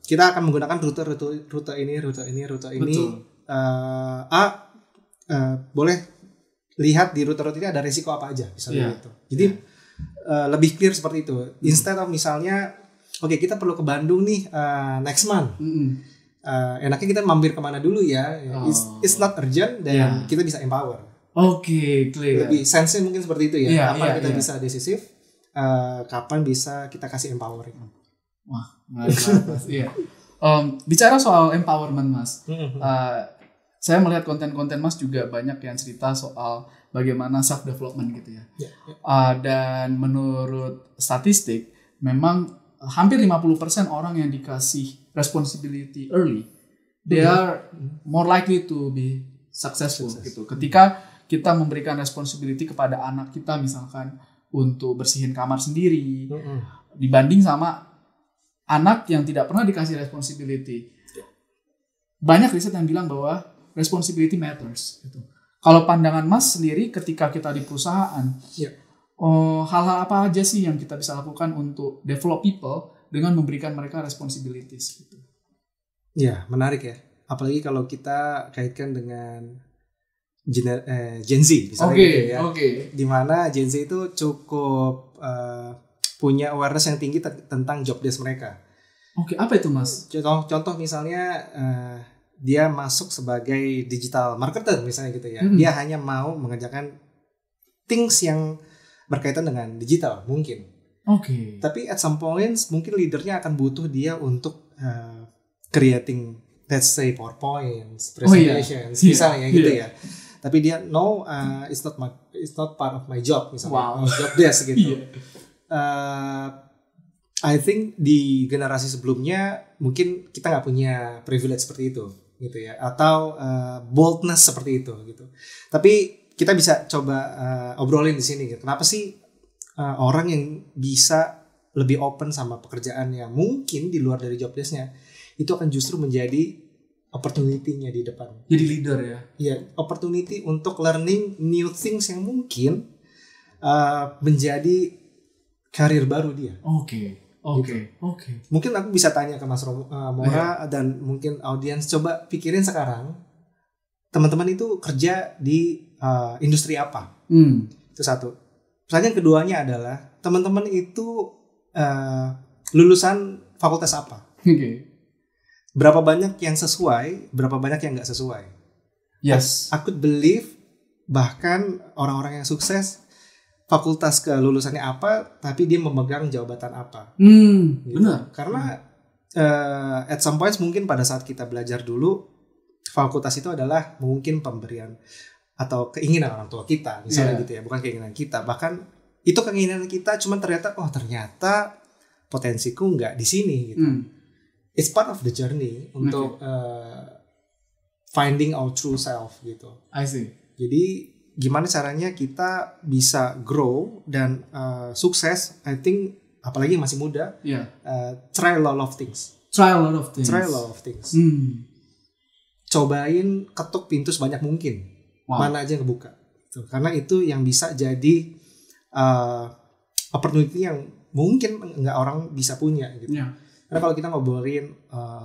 kita akan menggunakan rute ini. Boleh lihat di rute-rute ini ada resiko apa aja misalnya gitu. Jadi lebih clear seperti itu. Instead of misalnya kita perlu ke Bandung nih next month. Enaknya kita mampir kemana dulu ya. It's not urgent dan kita bisa empower. Clear. Lebih sense-nya mungkin seperti itu ya. Kapan kita bisa decisif, kapan bisa kita kasih empowering. Wah, menarik banget Mas. Bicara soal empowerment Mas, saya melihat konten-konten Mas juga banyak yang cerita soal bagaimana self development gitu ya. Dan menurut statistik memang hampir 50% orang yang dikasih responsibility early, they are more likely to be successful gitu. Ketika kita memberikan responsibility kepada anak kita misalkan untuk bersihin kamar sendiri, dibanding sama anak yang tidak pernah dikasih responsibility. Banyak riset yang bilang bahwa responsibility matters gitu. Kalau pandangan Mas sendiri ketika kita di perusahaan, hal-hal apa aja sih yang kita bisa lakukan untuk develop people dengan memberikan mereka responsibilities gitu? Ya, menarik ya. Apalagi kalau kita kaitkan dengan Gen Z misalnya gitu ya. Dimana Gen Z itu cukup punya awareness yang tinggi tentang job desk mereka. Apa itu Mas? Contoh misalnya dia masuk sebagai digital marketer misalnya gitu ya. Dia hanya mau mengerjakan things yang berkaitan dengan digital mungkin. Tapi at some point mungkin leadernya akan butuh dia untuk creating, let's say PowerPoints, presentations, misalnya gitu ya. Tapi dia it's not part of my job misalnya, job desk gitu. I think di generasi sebelumnya mungkin kita nggak punya privilege seperti itu gitu ya, atau boldness seperti itu gitu. Tapi kita bisa coba obrolin di sini gitu. Kenapa sih orang yang bisa lebih open sama pekerjaan yang mungkin di luar dari job desk-nya itu akan justru menjadi opportunity-nya di depan. Jadi leader ya? Iya, opportunity untuk learning new things yang mungkin menjadi karir baru dia. Mungkin aku bisa tanya ke Mas Mora dan mungkin audiens, coba pikirin sekarang teman-teman itu kerja di industri apa? Itu satu. Pertanyaan keduanya adalah teman-teman itu lulusan fakultas apa? Berapa banyak yang sesuai, berapa banyak yang nggak sesuai? Yes. I could believe bahkan orang-orang yang sukses fakultas kelulusannya apa, tapi dia memegang jabatan apa. Gitu. Benar. Karena at some point mungkin pada saat kita belajar dulu, fakultas itu adalah mungkin pemberian atau keinginan orang tua kita, misalnya gitu ya, bukan keinginan kita. Bahkan itu keinginan kita, cuman ternyata potensiku nggak di sini gitu. It's part of the journey untuk finding our true self gitu. I see. Jadi gimana caranya kita bisa grow dan sukses? I think apalagi masih muda, try a lot of things. Cobain ketuk pintu sebanyak mungkin. Mana aja yang kebuka. Karena itu yang bisa jadi opportunity yang mungkin nggak orang bisa punya gitu. Karena kalau kita ngobrolin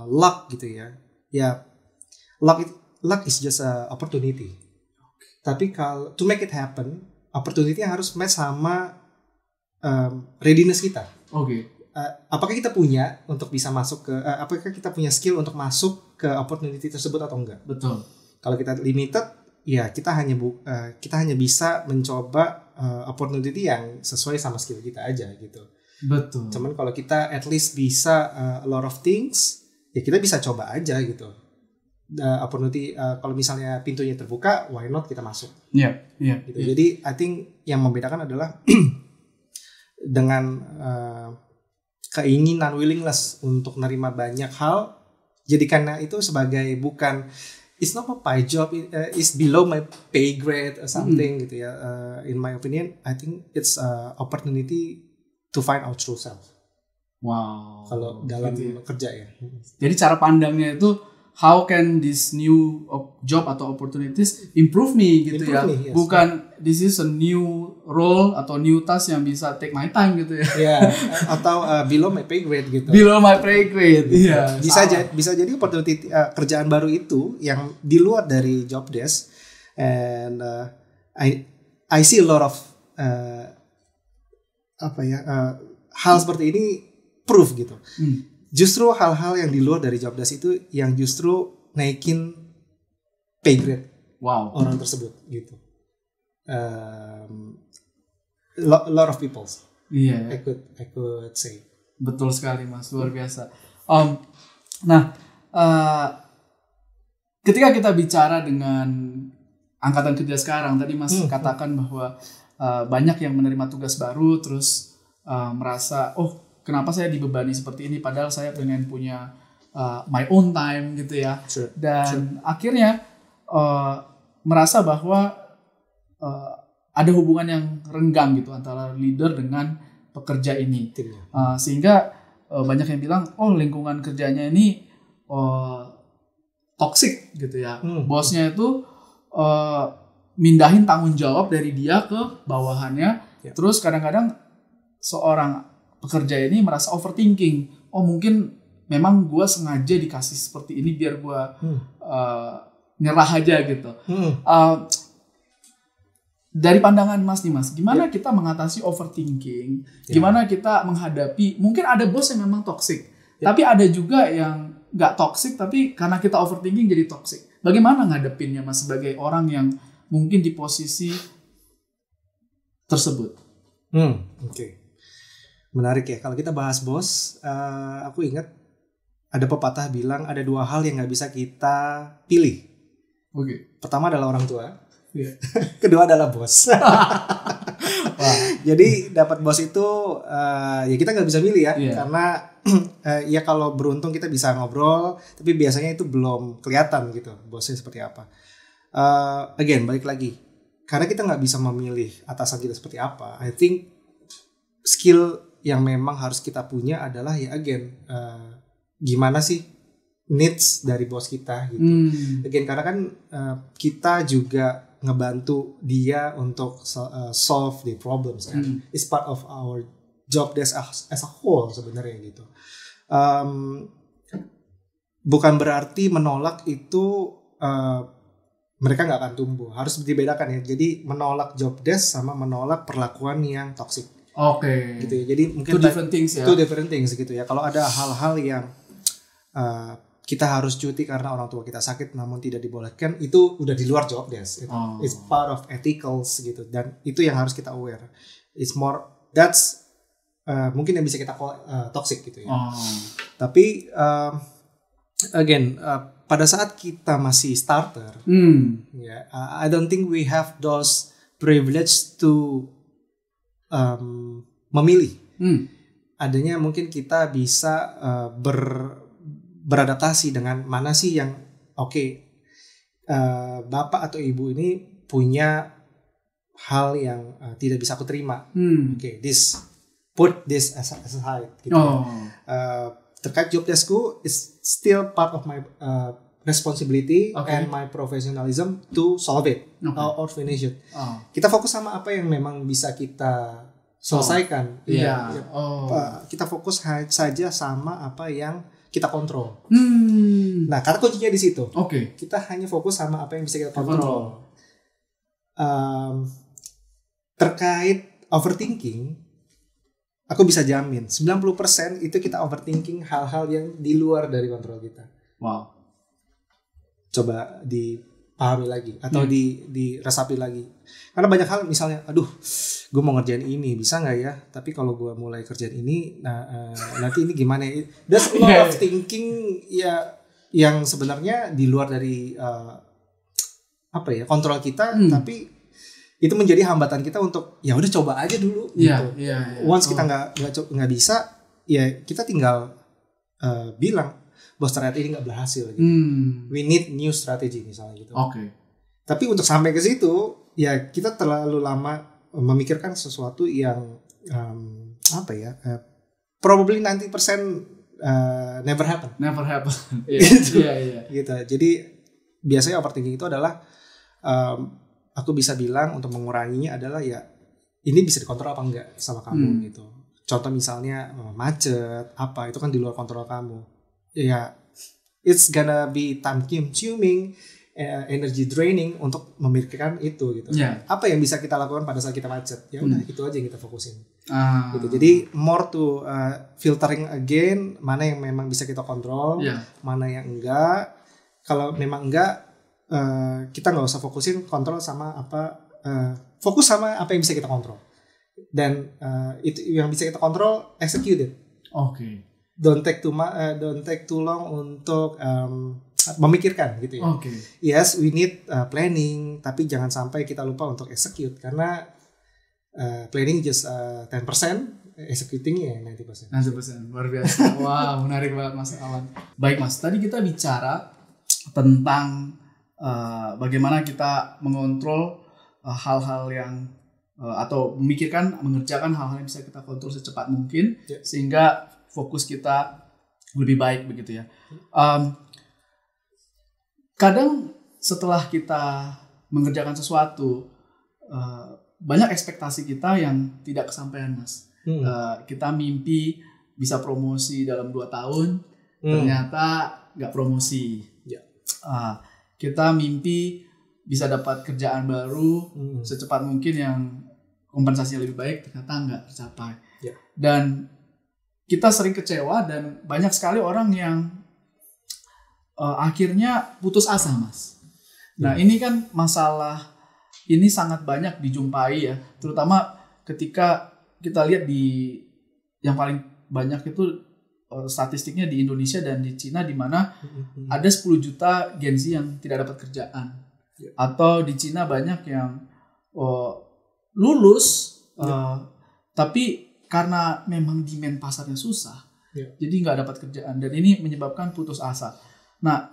luck gitu ya, luck is just a opportunity. Tapi kalau to make it happen, opportunity harus match sama readiness kita. Apakah kita punya untuk bisa masuk ke apakah kita punya skill untuk masuk ke opportunity tersebut atau enggak? Betul. Kalau kita limited, ya kita hanya bisa mencoba opportunity yang sesuai sama skill kita aja gitu. Betul. Cuman kalau kita at least bisa a lot of things, ya kita bisa coba aja gitu. Opportunity kalau misalnya pintunya terbuka, why not kita masuk? Iya. Gitu. Jadi I think yang membedakan adalah dengan keinginan willingness untuk menerima banyak hal, jadikannya itu sebagai bukan it's not my job, it's below my pay grade or something gitu ya. In my opinion, I think it's opportunity to find our true self. Wow. Kalau dalam gitu kerja ya. Jadi cara pandangnya itu how can this new job atau opportunities improve me gitu ya. Yes. Bukan this is a new role atau new task yang bisa take my time gitu ya. Ya, atau below my pay grade gitu. Below my pay grade. Iya. Bisa jadi opportunity kerjaan baru itu yang di luar dari job desk, and I see a lot of hal seperti ini proof gitu. Justru hal-hal yang di luar dari job desk itu yang justru naikin pay grade orang tersebut gitu. Lot of people. Iya. I could say. Betul sekali Mas, luar biasa. Ketika kita bicara dengan angkatan kerja sekarang, tadi Mas katakan bahwa banyak yang menerima tugas baru terus merasa kenapa saya dibebani seperti ini padahal saya pengen punya my own time gitu ya. Dan akhirnya merasa bahwa ada hubungan yang renggang gitu antara leader dengan pekerja ini. Sehingga banyak yang bilang lingkungan kerjanya ini toxic gitu ya. Bosnya itu mindahin tanggung jawab dari dia ke bawahannya. Terus kadang-kadang seorang pekerja ini merasa overthinking. Mungkin memang gue sengaja dikasih seperti ini biar gue nyerah aja gitu. Dari pandangan Mas nih Mas, gimana kita mengatasi overthinking? Gimana kita menghadapi, mungkin ada bos yang memang toxic, tapi ada juga yang gak toxic tapi karena kita overthinking jadi toxic. Bagaimana ngadepinnya Mas sebagai orang yang mungkin di posisi tersebut? Oke. Menarik ya, kalau kita bahas bos, aku ingat ada pepatah bilang ada dua hal yang gak bisa kita pilih. Pertama adalah orang tua, kedua adalah bos. Jadi dapat bos itu ya kita gak bisa pilih ya, karena ya kalau beruntung kita bisa ngobrol, tapi biasanya itu belum kelihatan gitu bosnya seperti apa. Again, balik lagi, karena kita gak bisa memilih atasan kita seperti apa, I think skill yang memang harus kita punya adalah ya again gimana sih needs dari bos kita gitu. Again karena kan kita juga ngebantu dia untuk solve the problems kan. It's part of our job desk as a whole sebenarnya gitu. Bukan berarti menolak itu mereka nggak akan tumbuh. Harus dibedakan ya. Jadi menolak job desk sama menolak perlakuan yang toxic. Gitu ya. Jadi mungkin two different things ya. Two different things gitu ya. Kalau ada hal-hal yang kita harus cuti karena orang tua kita sakit namun tidak dibolehkan, itu udah di luar job desk. It's part of ethicals gitu, dan itu yang harus kita aware. It's more that's mungkin yang bisa kita call toxic gitu ya. Tapi again pada saat kita masih starter, I don't think we have those privilege to memilih. Adanya mungkin kita bisa beradaptasi dengan mana sih yang bapak atau ibu ini punya hal yang tidak bisa aku terima. Put this aside gitu. Terkait job deskku is still part of my responsibility and my professionalism to solve it or finish it. Kita fokus sama apa yang memang bisa kita selesaikan. Kita fokus saja sama apa yang kita kontrol. Nah, karena kuncinya di situ. Kita hanya fokus sama apa yang bisa kita kontrol. terkait overthinking, aku bisa jamin 90% itu kita overthinking hal-hal yang di luar dari kontrol kita. Wow. Coba dipahami lagi atau diresapi lagi. Karena banyak hal, misalnya, aduh, gue mau ngerjain ini, bisa nggak ya? Tapi kalau gue mulai kerjain ini, nanti ini gimana? There's a lot of thinking ya, yang sebenarnya di luar dari kontrol kita, tapi itu menjadi hambatan kita untuk ya udah coba aja dulu gitu. Once kita nggak bisa, ya kita tinggal bilang bahwa strategi ini nggak berhasil gitu. We need new strategy misalnya gitu. Tapi untuk sampai ke situ ya kita terlalu lama memikirkan sesuatu yang probably 90% never happen. Gitu. Jadi biasanya overthinking itu adalah aku bisa bilang untuk menguranginya adalah ya ini bisa dikontrol apa enggak sama kamu gitu. Contoh misalnya macet itu kan di luar kontrol kamu. Ya it's gonna be time consuming, energy draining untuk memikirkan itu gitu. Apa yang bisa kita lakukan pada saat kita macet? Ya udah itu aja yang kita fokusin. Gitu. Jadi more to filtering again, mana yang memang bisa kita kontrol, mana yang enggak. Kalau memang enggak, kita nggak usah fokusin kontrol sama fokus sama apa yang bisa kita kontrol, dan itu yang bisa kita kontrol, execute it. Don't take too long untuk memikirkan gitu ya. Yes, we need planning, tapi jangan sampai kita lupa untuk execute, karena planning just 10%, executing ya 90%. Luar biasa. Wah, menarik banget Mas Awan. Baik Mas, tadi kita bicara tentang bagaimana kita mengontrol hal-hal yang atau mengerjakan hal-hal yang bisa kita kontrol secepat mungkin, sehingga fokus kita lebih baik begitu ya. Kadang setelah kita mengerjakan sesuatu, banyak ekspektasi kita yang tidak kesampaian Mas. Kita mimpi bisa promosi dalam 2 tahun, ternyata nggak promosi. Kita mimpi bisa dapat kerjaan baru secepat mungkin yang kompensasinya lebih baik, ternyata nggak tercapai. Dan kita sering kecewa, dan banyak sekali orang yang akhirnya putus asa Mas. Nah ini kan masalah ini sangat banyak dijumpai ya, terutama ketika kita lihat di yang paling banyak itu statistiknya di Indonesia dan di Cina, di mana ada 10 juta Gen Z yang tidak dapat kerjaan. Atau di Cina banyak yang lulus tapi karena memang demand pasarnya susah, jadi nggak dapat kerjaan, dan ini menyebabkan putus asa. Nah,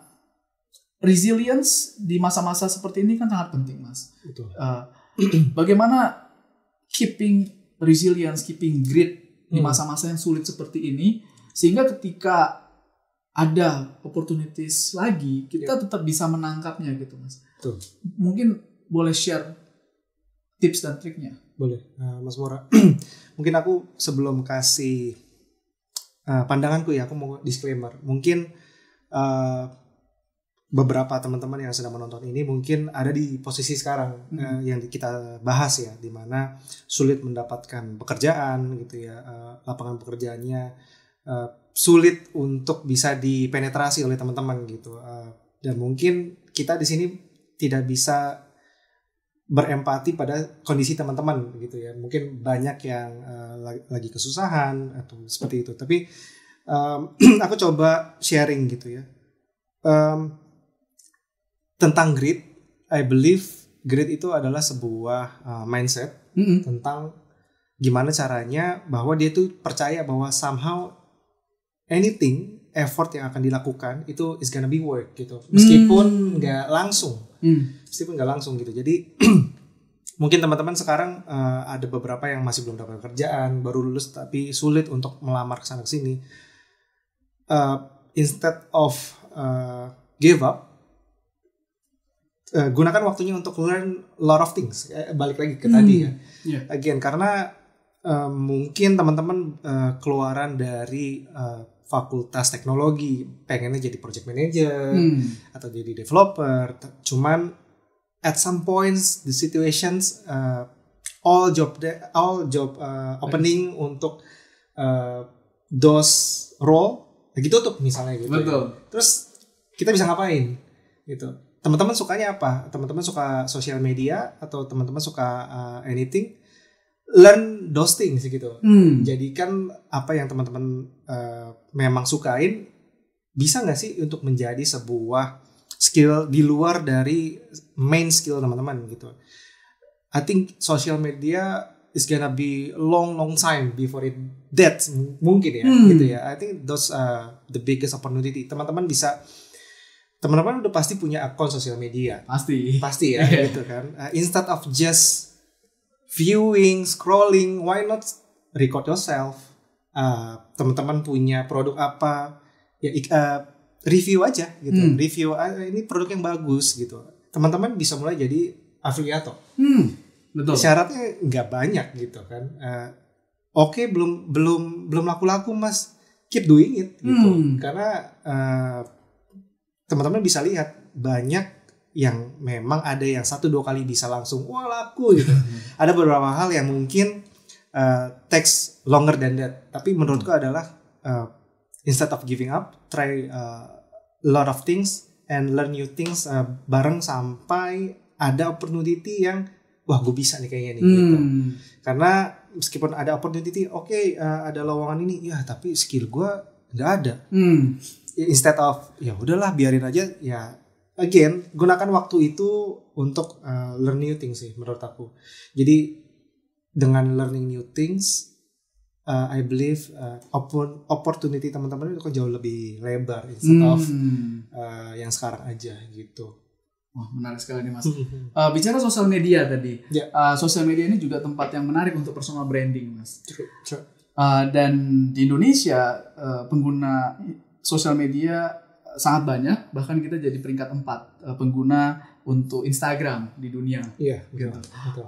resilience di masa-masa seperti ini kan sangat penting Mas. Bagaimana keeping resilience, keeping grit di masa-masa yang sulit seperti ini, sehingga ketika ada opportunities lagi, kita tetap bisa menangkapnya gitu Mas. Mungkin boleh share tips dan triknya? Boleh, Mas Mora. Mungkin aku sebelum kasih pandanganku ya, aku mau disclaimer. Mungkin beberapa teman-teman yang sedang menonton ini mungkin ada di posisi sekarang yang kita bahas ya, di mana sulit mendapatkan pekerjaan gitu ya, lapangan pekerjaannya sulit untuk bisa dipenetrasi oleh teman-teman gitu, dan mungkin kita di sini tidak bisa berempati pada kondisi teman-teman gitu ya. Mungkin banyak yang lagi kesusahan atau seperti itu, tapi aku coba sharing gitu ya tentang grit. I believe grit itu adalah sebuah mindset tentang gimana caranya bahwa dia tuh percaya bahwa somehow anything, effort yang akan dilakukan itu is gonna be work gitu, meskipun nggak langsung, gitu. Jadi mungkin teman-teman sekarang ada beberapa yang masih belum dapat kerjaan, baru lulus tapi sulit untuk melamar kesana kesini. Instead of give up, gunakan waktunya untuk learn a lot of things. Balik lagi ke tadi ya. Again, karena mungkin teman-teman keluaran dari fakultas teknologi, pengennya jadi project manager atau jadi developer, cuman at some points the situations all job opening untuk those role lagi tutup misalnya gitu. Betul. Ya. Terus kita bisa ngapain gitu. Teman-teman sukanya apa? Teman-teman suka sosial media atau teman-teman suka anything? Learn those things gitu. Jadikan apa yang teman-teman memang sukain bisa nggak sih untuk menjadi sebuah skill di luar dari main skill teman-teman gitu. I think social media is gonna be long time before it dead mungkin ya gitu ya. I think those the biggest opportunity. Teman-teman udah pasti punya akun sosial media. Pasti ya gitu kan. Instead of just viewing, scrolling, why not record yourself? Teman-teman punya produk apa? Ya review aja gitu. Review ini produk yang bagus gitu. Teman-teman bisa mulai jadi afiliator. Betul. Syaratnya nggak banyak gitu kan. Oke, belum laku-laku Mas. Keep doing it gitu. Karena teman-teman bisa lihat banyak yang memang ada yang 1-2 kali bisa langsung wah laku gitu. Ada beberapa hal yang mungkin takes longer than that. Tapi menurutku adalah instead of giving up, try a lot of things and learn new things bareng sampai ada opportunity yang wah gue bisa nih kayaknya nih gitu. Karena meskipun ada opportunity, ada lowongan ini, ya tapi skill gue nggak ada. Instead of ya udahlah biarin aja ya. Again, gunakan waktu itu untuk learn new things sih menurut aku. Jadi dengan learning new things, I believe opportunity teman-teman itu jauh lebih lebar instead of yang sekarang aja gitu. Wah, menarik sekali nih Mas. Bicara sosial media tadi, sosial media ini juga tempat yang menarik untuk personal branding Mas. True. Dan di Indonesia pengguna sosial media sangat banyak, bahkan kita jadi peringkat 4 pengguna untuk Instagram di dunia. Iya, gitu. betul.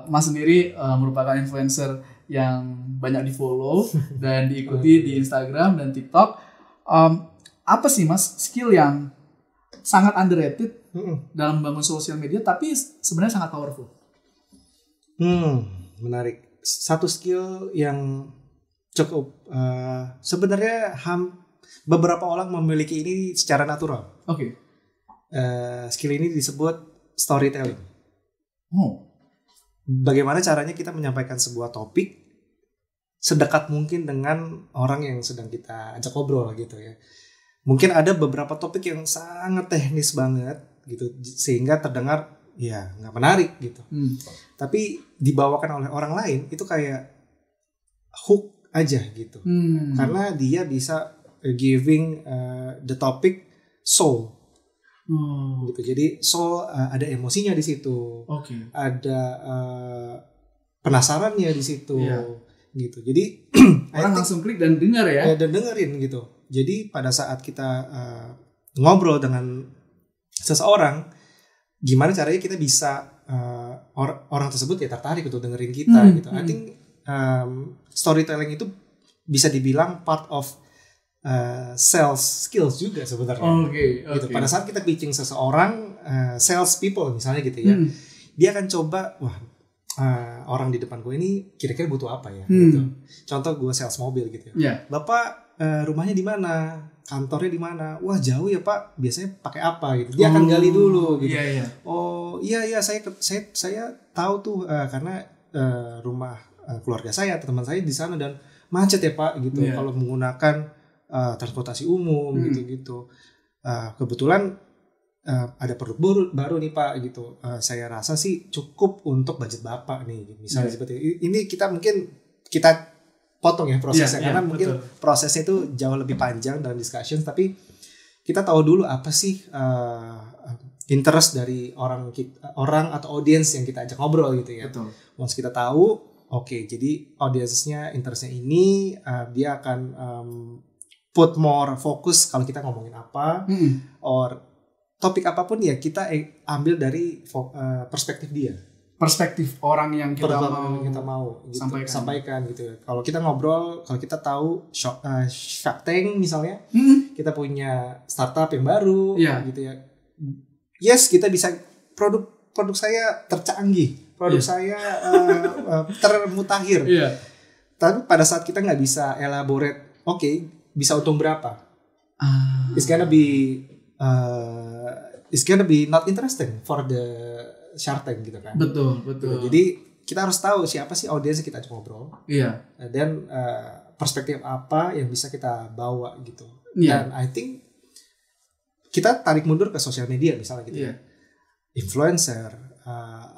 Mas sendiri merupakan influencer yang banyak di follow dan diikuti di Instagram dan TikTok. Apa sih Mas skill yang sangat underrated dalam membangun sosial media tapi sebenarnya sangat powerful? Menarik. Satu skill yang cukup sebenarnya beberapa orang memiliki ini secara natural. Oke. Skill ini disebut storytelling. Oh. Bagaimana caranya kita menyampaikan sebuah topik sedekat mungkin dengan orang yang sedang kita ajak ngobrol gitu ya. Mungkin ada beberapa topik yang sangat teknis banget gitu sehingga terdengar ya nggak menarik gitu. Tapi dibawakan oleh orang lain itu kayak hook aja gitu. Karena dia bisa giving the topic soul. Gitu. Jadi soul ada emosinya di situ. Ada penasarannya di situ. Gitu. Jadi orang langsung klik dan dengar ya. Dan dengerin gitu. Jadi pada saat kita ngobrol dengan seseorang, gimana caranya kita bisa orang tersebut ya tertarik untuk dengerin kita gitu. I think storytelling itu bisa dibilang part of sales skills juga sebenarnya. Gitu. Pada saat kita pitching seseorang, sales people misalnya gitu ya, dia akan coba orang di depan gue ini kira-kira butuh apa ya gitu. Contoh gue sales mobil gitu ya. Bapak rumahnya di mana, kantornya di mana, wah jauh ya Pak, biasanya pakai apa gitu, dia akan gali dulu gitu. Oh iya saya tahu tuh karena rumah keluarga saya atau teman saya di sana dan macet ya Pak gitu kalau menggunakan transportasi umum gitu. Kebetulan ada produk baru nih Pak gitu. Saya rasa sih cukup untuk budget Bapak nih misalnya seperti ini. Kita potong ya prosesnya karena mungkin prosesnya itu jauh lebih panjang dalam discussion, tapi kita tahu dulu apa sih interest dari orang atau audience yang kita ajak ngobrol gitu ya. Once kita tahu, jadi audiensnya interestnya ini, dia akan put more fokus kalau kita ngomongin apa, or topik apapun ya kita ambil dari perspektif dia. Perspektif orang yang kita mau gitu, sampaikan gitu. Kalau kita ngobrol, kalau kita tahu Shark Tank misalnya, kita punya startup yang baru gitu ya. Yes, kita bisa produk produk saya tercanggih, produk saya termutakhir. Tapi pada saat kita nggak bisa elaborate, oke, bisa untung berapa? It's gonna be not interesting for the Shark Tank gitu kan. Betul. Jadi kita harus tahu siapa sih audiens kita ngobrol. Dan perspektif apa yang bisa kita bawa gitu. Dan I think kita tarik mundur ke sosial media misalnya gitu. Influencer,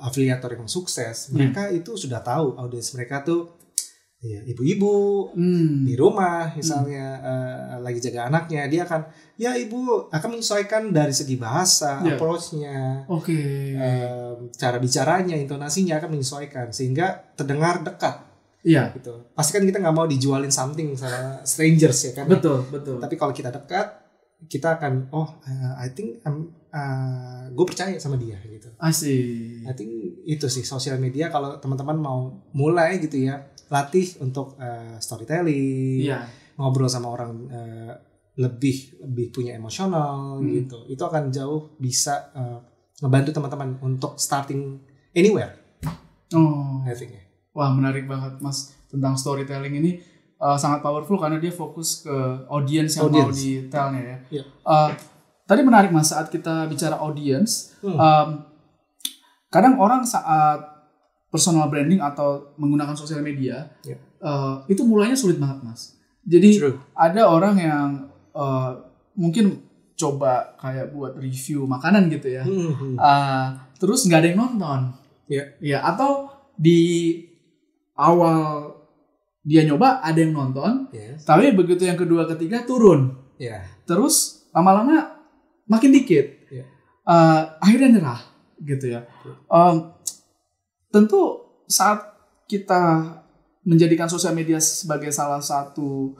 afiliator yang sukses, mereka itu sudah tahu audiens mereka tuh ibu-ibu di rumah misalnya lagi jaga anaknya, dia akan ibu akan menyesuaikan dari segi bahasa, approach-nya, cara bicaranya, intonasinya akan menyesuaikan sehingga terdengar dekat. Gitu. Pasti kan kita nggak mau dijualin something sama strangers ya kan. Betul. Tapi kalau kita dekat, kita akan I think gue percaya sama dia gitu. Asik. I think itu sih sosial media kalau teman-teman mau mulai gitu ya, latih untuk storytelling, ngobrol sama orang lebih punya emosional gitu. Itu akan jauh bisa ngebantu teman-teman untuk starting anywhere. I think ya. Wah, menarik banget Mas tentang storytelling ini. Sangat powerful karena dia fokus ke audience yang mau detailnya ya. Tadi menarik Mas saat kita bicara audience, kadang orang saat personal branding atau menggunakan sosial media itu mulainya sulit banget Mas. Jadi ada orang yang mungkin coba kayak buat review makanan gitu ya, terus nggak ada yang nonton, atau di awal dia nyoba ada yang nonton, tapi begitu yang kedua ketiga turun, terus lama-lama makin dikit, akhirnya nyerah gitu ya. Tentu saat kita menjadikan sosial media sebagai salah satu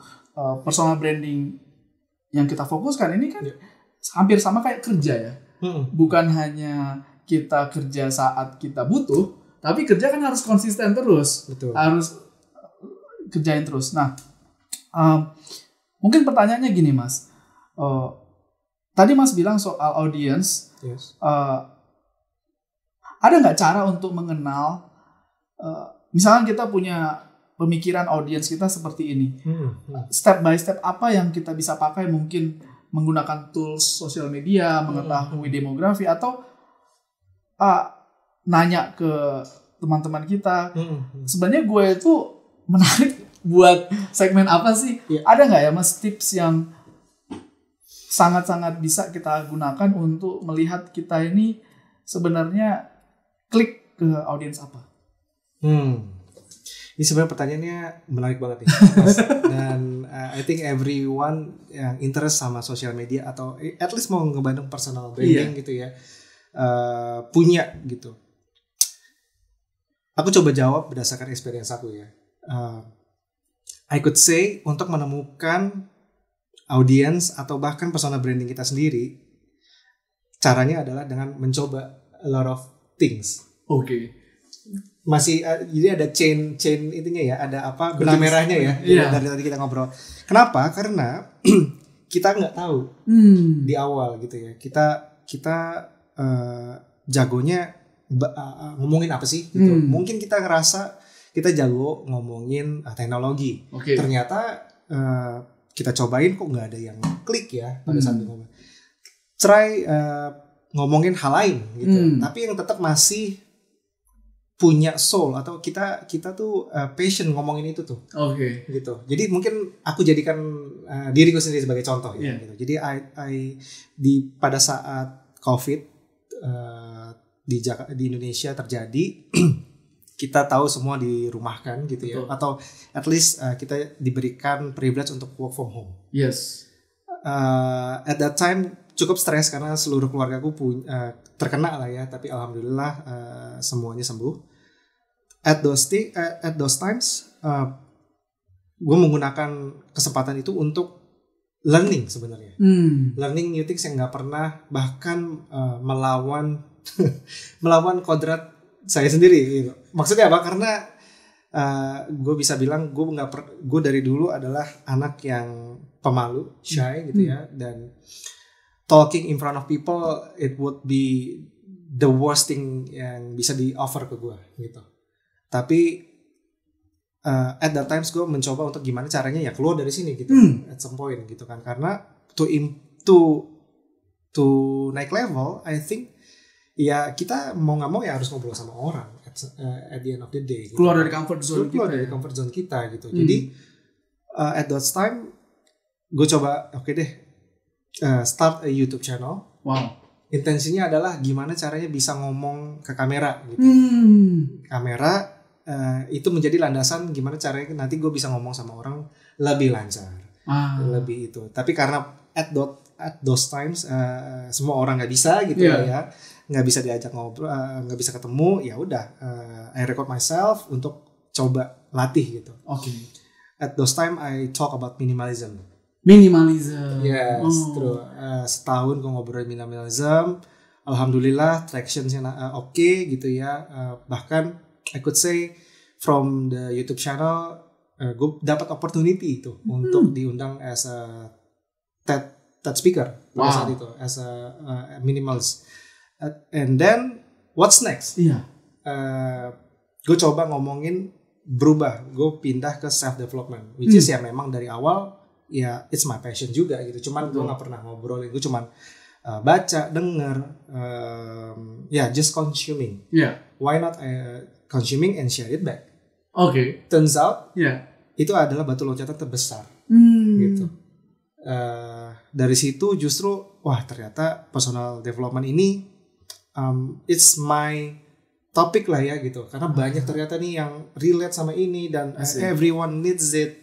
personal branding yang kita fokuskan ini kan hampir sama kayak kerja ya, bukan hanya kita kerja saat kita butuh, tapi kerja kan harus konsisten terus. Harus kerjain terus. Nah, mungkin pertanyaannya gini Mas, tadi Mas bilang soal audience, ada nggak cara untuk mengenal, misalnya kita punya pemikiran audience kita seperti ini, step by step apa yang kita bisa pakai, mungkin menggunakan tools sosial media, mengetahui demografi, atau nanya ke teman-teman kita, sebenarnya gue itu menarik buat segmen apa sih? Ada nggak ya Mas tips yang sangat-sangat bisa kita gunakan untuk melihat kita ini sebenarnya klik ke audiens apa? Ini sebenarnya pertanyaannya menarik banget nih. Dan I think everyone yang interest sama sosial media atau at least mau ngebantu personal branding gitu ya, punya gitu. Aku coba jawab berdasarkan experience aku ya. I could say untuk menemukan audience atau bahkan personal branding kita sendiri, caranya adalah dengan mencoba a lot of things. Masih jadi ada chain itunya ya, ada apa benang merahnya ya. Dari tadi kita ngobrol. Kenapa? Karena kita nggak tahu di awal gitu ya. Kita jagonya ngomongin apa sih gitu. Mungkin kita ngerasa kita jago ngomongin teknologi. Ternyata kita cobain kok nggak ada yang klik ya pada saat ngomong. Try ngomongin hal lain gitu. Tapi yang tetap masih punya soul atau kita tuh passion ngomongin itu tuh. Gitu. Jadi mungkin aku jadikan diriku sendiri sebagai contoh ya gitu. Jadi pada saat COVID di Indonesia terjadi, kita tahu semua dirumahkan gitu ya. Atau at least kita diberikan privilege untuk work from home. At that time cukup stres karena seluruh keluargaku terkena lah ya, tapi alhamdulillah semuanya sembuh. At those times gue menggunakan kesempatan itu untuk learning sebenarnya. Learning new things yang nggak pernah, bahkan melawan kodrat saya sendiri gitu. Maksudnya apa? Karena gue bisa bilang gue dari dulu adalah anak yang pemalu, shy gitu ya, dan talking in front of people it would be the worst thing yang bisa di offer ke gue gitu. Tapi at that times gue mencoba untuk gimana caranya ya keluar dari sini gitu at some point gitu kan, karena to naik level I think ya kita mau nggak mau ya harus ngobrol sama orang at the end of the day gitu. Keluar dari comfort zone keluar dari comfort zone kita gitu. Jadi at that time gue coba oke deh start a YouTube channel. Wow. Intensinya adalah gimana caranya bisa ngomong ke kamera gitu. Kamera itu menjadi landasan gimana caranya nanti gue bisa ngomong sama orang lebih lancar, lebih itu. Tapi karena at those times semua orang nggak bisa gitu ya, nggak bisa diajak ngobrol, nggak bisa ketemu, ya udah I record myself untuk coba latih gitu. Oke. At those time I talk about minimalism. Yes, true. Setahun gue ngobrol minimalism, alhamdulillah tractionnya oke gitu ya. Bahkan I could say from the YouTube channel gue dapat opportunity itu untuk diundang as a TED speaker pada saat itu, as a minimalist. And then what's next? Gue coba ngomongin berubah, gue pindah ke self development, which is ya memang dari awal ya it's my passion juga gitu. Cuman gue nggak pernah ngobrolin, gue cuman baca, denger, just consuming. Why not consuming and share it back? Turns out itu adalah batu loncatan terbesar gitu. Dari situ justru wah ternyata personal development ini it's my topik lah ya gitu, karena banyak ternyata nih yang relate sama ini dan everyone needs it.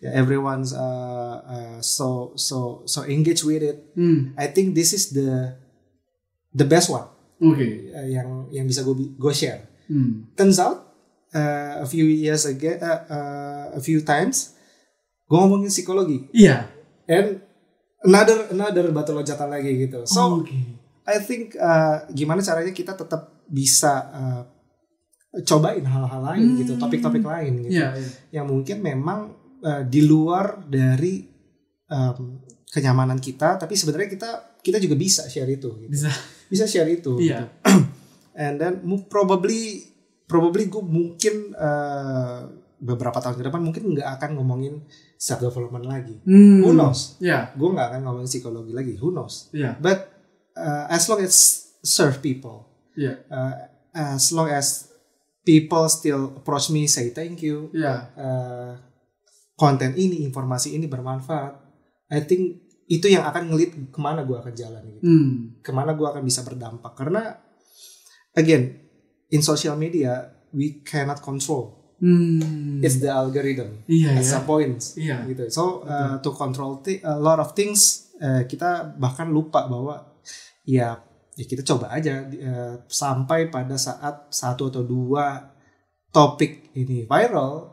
Everyone's so engaged with it. I think this is the best one. Yang bisa gue share. Turns out a few years ago, a few times gue ngomongin psikologi. And another batu loncatan lagi gitu. So I think gimana caranya kita tetap bisa cobain hal-hal lain gitu, topik-topik lain gitu, yang mungkin memang di luar dari kenyamanan kita, tapi sebenarnya kita juga bisa share itu gitu. Bisa share itu gitu. And then probably gue mungkin beberapa tahun ke depan mungkin nggak akan ngomongin self development lagi. Who knows? Gue nggak akan ngomongin psikologi lagi. Who knows? But as long as serve people, as long as people still approach me say thank you, konten ini, informasi ini bermanfaat, I think itu yang akan ngelit kemana gue akan jalan gitu. Kemana gue akan bisa berdampak. Karena again, in social media we cannot control. It's the algorithm at some points gitu. So to control a lot of things, kita bahkan lupa bahwa ya kita coba aja sampai pada saat 1 atau 2 topik ini viral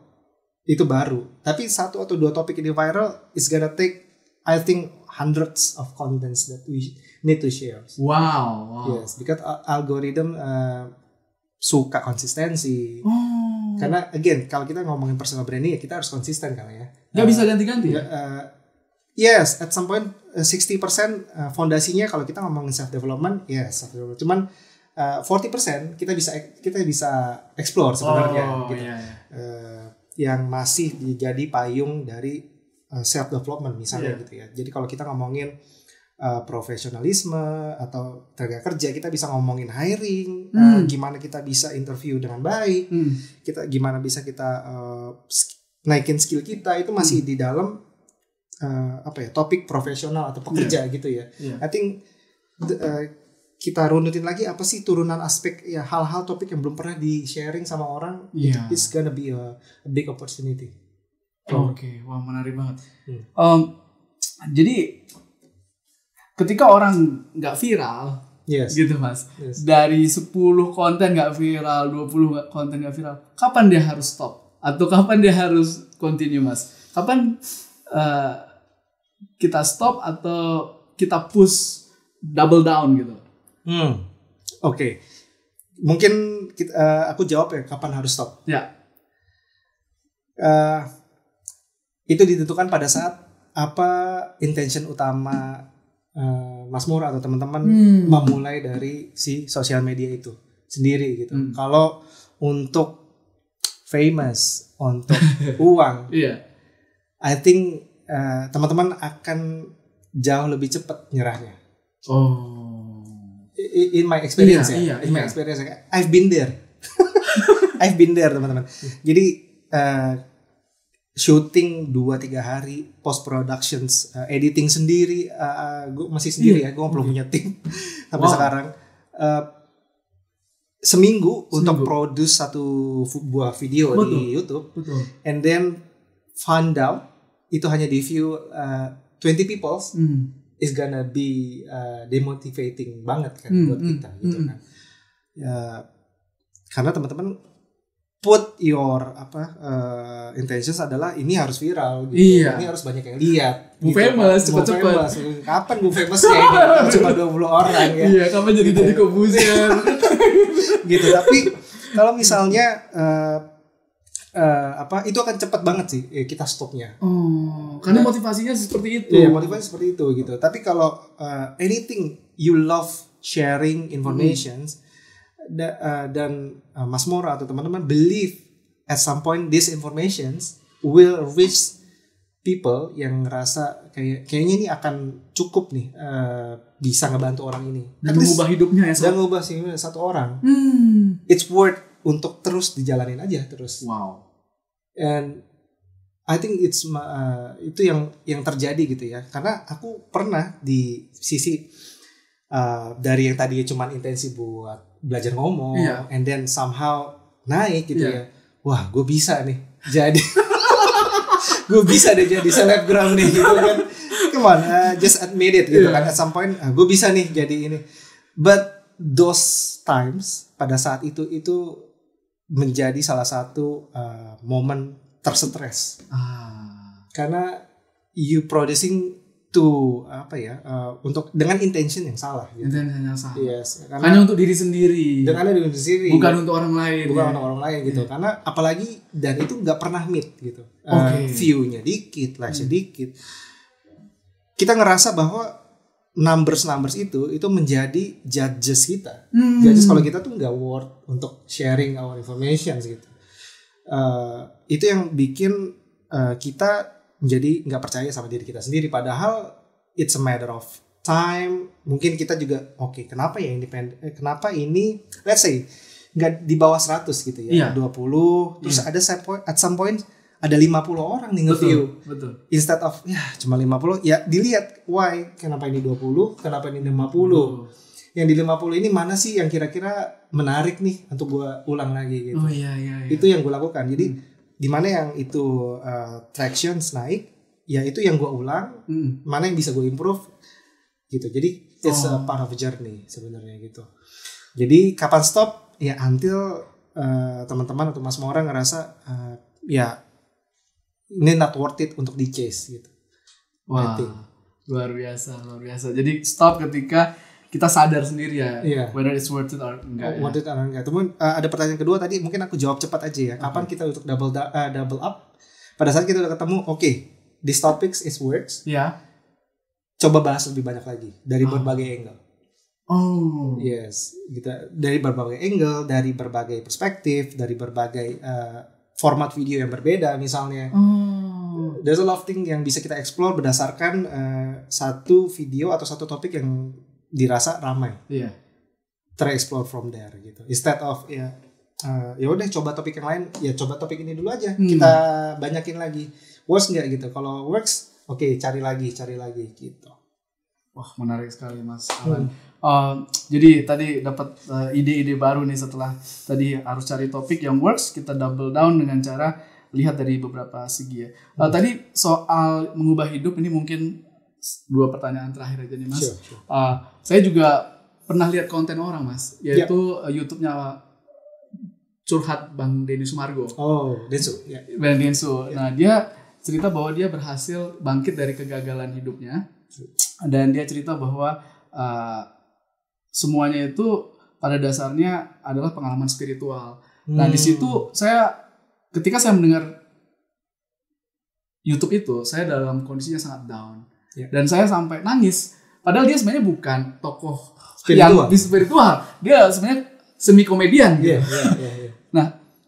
itu baru. Tapi 1 atau 2 topik ini viral is gonna take I think hundreds of contents that we need to share. Wow. Yes, because algorithm suka konsistensi. Karena again kalau kita ngomongin personal branding ya kita harus konsisten kan ya. Gak bisa ganti-ganti ya? Yes, at some point 60% fondasinya kalau kita ngomongin self development, self development. Cuman 40% kita bisa explore sebenarnya gitu. Yang masih jadi payung dari self development misalnya gitu ya. Jadi kalau kita ngomongin profesionalisme atau tenaga kerja, kita bisa ngomongin hiring, gimana kita bisa interview dengan baik, gimana bisa kita naikin skill kita, itu masih di dalam topik profesional atau pekerja gitu ya. I think kita runutin lagi apa sih turunan aspek ya, hal-hal topik yang belum pernah di sharing sama orang, it's gonna be a big opportunity. Oke, wah menarik banget. Jadi ketika orang nggak viral, gitu mas, dari 10 konten nggak viral, 20 konten nggak viral, kapan dia harus stop? Atau kapan dia harus continue mas? Kapan kita stop atau kita push double down gitu? Oke. Mungkin aku jawab ya, kapan harus stop? Itu ditentukan pada saat apa intention utama Mas Mur atau teman-teman memulai dari si sosial media itu sendiri gitu. Kalau untuk famous, untuk uang, I think teman-teman akan jauh lebih cepat nyerahnya. In my experience in my experience, I've been there. I've been there teman-teman. Jadi shooting 2-3 hari, post productions, editing sendiri, gue masih sendiri ya, gue belum punya tim sampai sekarang. Seminggu untuk produce satu buah video di YouTube, and then found out itu hanya di view 20 people, is gonna be demotivating banget kan buat kita gitu kan. Karena teman-teman put your intentions adalah ini harus viral gitu. Ini harus banyak yang lihat. Bu famous cepet-cepet. Kapan Bu famousnya ini? Cuma 20 orang ya. Iya, kapan jadi Corbuzier. Gitu. Tapi kalau misalnya itu akan cepat banget sih kita stopnya. Karena motivasinya seperti itu. Iya, motivasi seperti itu gitu. Tapi kalau anything you love sharing informations, dan Mas Mora atau teman-teman believe at some point this informations will reach people yang ngerasa kayaknya ini akan cukup nih, bisa ngebantu orang ini dan mengubah hidupnya ya, dan mengubah satu orang. It's worth untuk terus dijalanin aja terus. Wow. And I think it's itu yang terjadi gitu ya, karena aku pernah di sisi dari yang tadinya cuma intensi buat belajar ngomong, and then somehow naik gitu ya. Wah, gue bisa nih jadi gue bisa deh jadi selebgram nih gitu kan. Come on, just admit it gitu kan. At some point gue bisa nih jadi ini. But those times, pada saat itu menjadi salah satu momen terstress. Karena you producing to untuk dengan intention yang salah gitu. Intention yang salah. Yes, hanya untuk diri sendiri. Dengan diri sendiri. Bukan untuk orang lain. Bukan untuk orang lain gitu. Karena apalagi dan itu nggak pernah meet gitu. View-nya dikit, likes-nya dikit. Kita ngerasa bahwa numbers itu menjadi judges kita. Judges kalau kita tuh nggak worth untuk sharing our information gitu. Itu yang bikin kita menjadi nggak percaya sama diri kita sendiri, padahal it's a matter of time. Mungkin kita juga kenapa ya independen, kenapa ini let's say nggak di bawah 100 gitu ya, 20 terus ada at some point ada 50 orang nih nge-view. Betul. Instead of cuma 50, ya dilihat why, kenapa ini 20, kenapa ini 50. Yang di 50 ini mana sih yang kira-kira menarik nih untuk gua ulang lagi gitu. Itu yang gua lakukan. Jadi di mana yang itu tractions naik, ya itu yang gue ulang. Mana yang bisa gue improve gitu. Jadi it's a part of a journey sebenarnya gitu. Jadi kapan stop ya until teman-teman atau Mas Mora ngerasa ya ini not worth it untuk di chase gitu. Wah, luar biasa. Jadi stop ketika kita sadar sendiri ya, whether it's worth it or enggak. Worth it or enggak. Teman, ada pertanyaan kedua tadi, mungkin aku jawab cepat aja ya. Kapan kita untuk double up? Pada saat kita udah ketemu, this topics is works. Coba bahas lebih banyak lagi dari berbagai angle. Yes, kita dari berbagai angle, dari berbagai perspektif, dari berbagai format video yang berbeda misalnya. There's a lot of thing yang bisa kita explore berdasarkan satu video atau satu topik yang dirasa ramai. Ter-explore from there gitu. Instead of ya udah coba topik yang lain, ya coba topik ini dulu aja. Kita banyakin lagi. Works enggak gitu. Kalau works, cari lagi gitu. Wah, menarik sekali Mas Alan. Jadi tadi dapat ide-ide baru nih setelah tadi harus cari topik yang works, kita double down dengan cara lihat dari beberapa segi ya. Tadi soal mengubah hidup ini mungkin 2 pertanyaan terakhir aja nih Mas. Sure. Saya juga pernah lihat konten orang Mas, yaitu YouTube-nya Curhat Bang Denny Sumargo. Densu. Bang Densu. Nah, dia cerita bahwa dia berhasil bangkit dari kegagalan hidupnya. Dan dia cerita bahwa semuanya itu pada dasarnya adalah pengalaman spiritual. Nah, di situ ketika saya mendengar YouTube itu, saya dalam kondisinya sangat down. Dan saya sampai nangis Padahal dia sebenarnya bukan tokoh Spiritual. yang spiritual. Dia sebenarnya semi komedian gitu. Iya. Nah,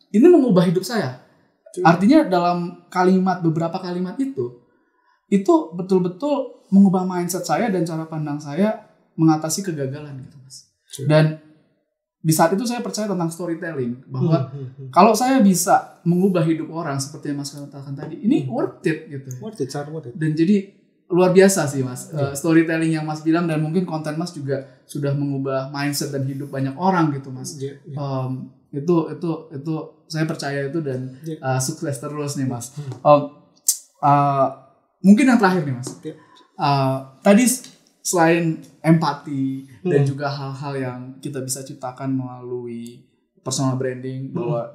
ini mengubah hidup saya. Artinya dalam beberapa kalimat itu betul-betul mengubah mindset saya dan cara pandang saya mengatasi kegagalan gitu, Mas. Dan di saat itu saya percaya tentang storytelling, bahwa kalau saya bisa mengubah hidup orang seperti yang Mas katakan tadi, ini worth it gitu. Worth it. Dan jadi luar biasa sih, Mas. Storytelling yang Mas bilang, dan mungkin konten Mas juga sudah mengubah mindset dan hidup banyak orang gitu, Mas. Itu saya percaya itu, dan sukses terus nih, Mas. Mungkin yang terakhir nih, Mas. Tadi selain empati dan juga hal-hal yang kita bisa ciptakan melalui personal branding, bahwa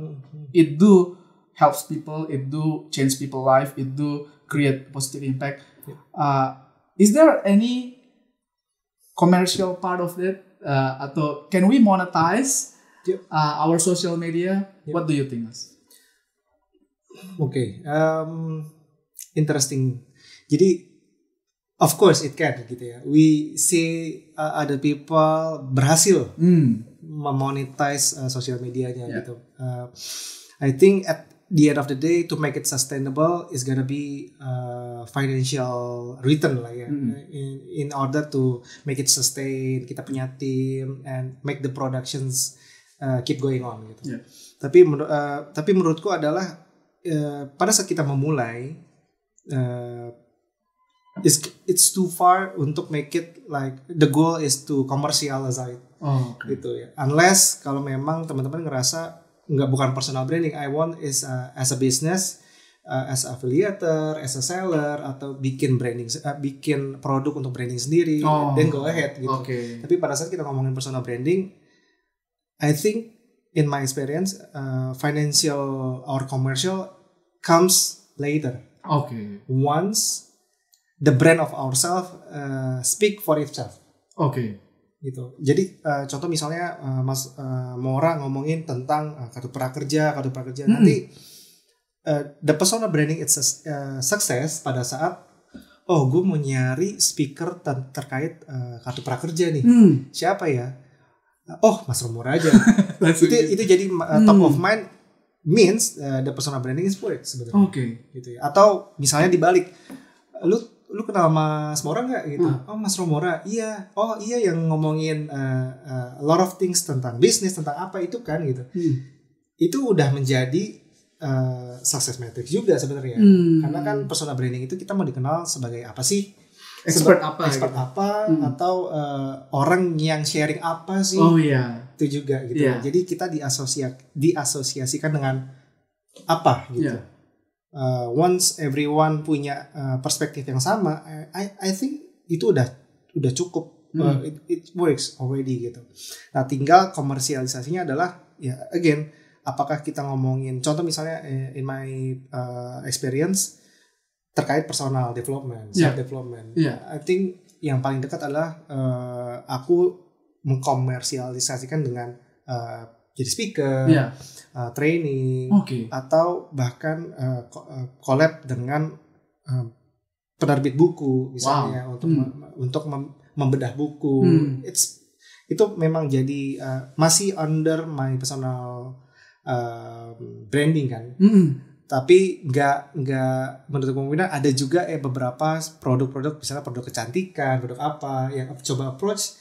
it do helps people, it do change people life, it do create positive impact. Is there any commercial part of it? Atau can we monetize our social media? What do you think, Mas? Oke, interesting. Jadi, of course it can gitu ya. We see other people berhasil memonetize social medianya gitu. I think at the end of the day, to make it sustainable is gonna be financial return lah ya. In order to make it sustain, kita punya team and make the productions keep going on gitu. Tapi menurutku adalah pada saat kita memulai, it's too far untuk make it like the goal is to commercialize gitu ya. Unless kalau memang teman-teman ngerasa bukan personal branding, I want is as a business, as affiliator, as a seller, atau bikin branding, bikin produk untuk branding sendiri, then go ahead gitu. Tapi pada saat kita ngomongin personal branding, I think in my experience, financial or commercial comes later. Once the brand of ourselves speak for itself. Gitu. Jadi contoh misalnya Mas Mora ngomongin tentang kartu prakerja. Nanti the personal branding it's a success pada saat gue mau nyari speaker terkait kartu prakerja nih. Siapa ya? Mas Mora aja. itu jadi top of mind, means the personal branding is work sebenarnya. Gitu ya. Atau misalnya dibalik, lu kenal Mas Mora nggak gitu? Mas Mora, iya. Iya yang ngomongin a lot of things tentang bisnis, tentang apa itu kan gitu. Itu udah menjadi success metrics juga sebenarnya. Karena kan personal branding itu kita mau dikenal sebagai apa sih? Expert apa? Atau orang yang sharing apa sih? Itu juga gitu. Jadi kita diasosiasikan dengan apa gitu. Once everyone punya perspektif yang sama, I think itu udah cukup. It works already gitu. Nah, tinggal komersialisasinya adalah again, apakah kita ngomongin contoh misalnya in my experience terkait personal development, self development. I think yang paling dekat adalah aku mengkomersialisasikan dengan jadi speaker, training, atau bahkan collab dengan penerbit buku misalnya untuk membedah buku. Itu memang jadi masih under my personal branding kan. Tapi nggak menurut kemungkinan ada juga beberapa produk-produk, misalnya produk kecantikan, produk apa yang coba approach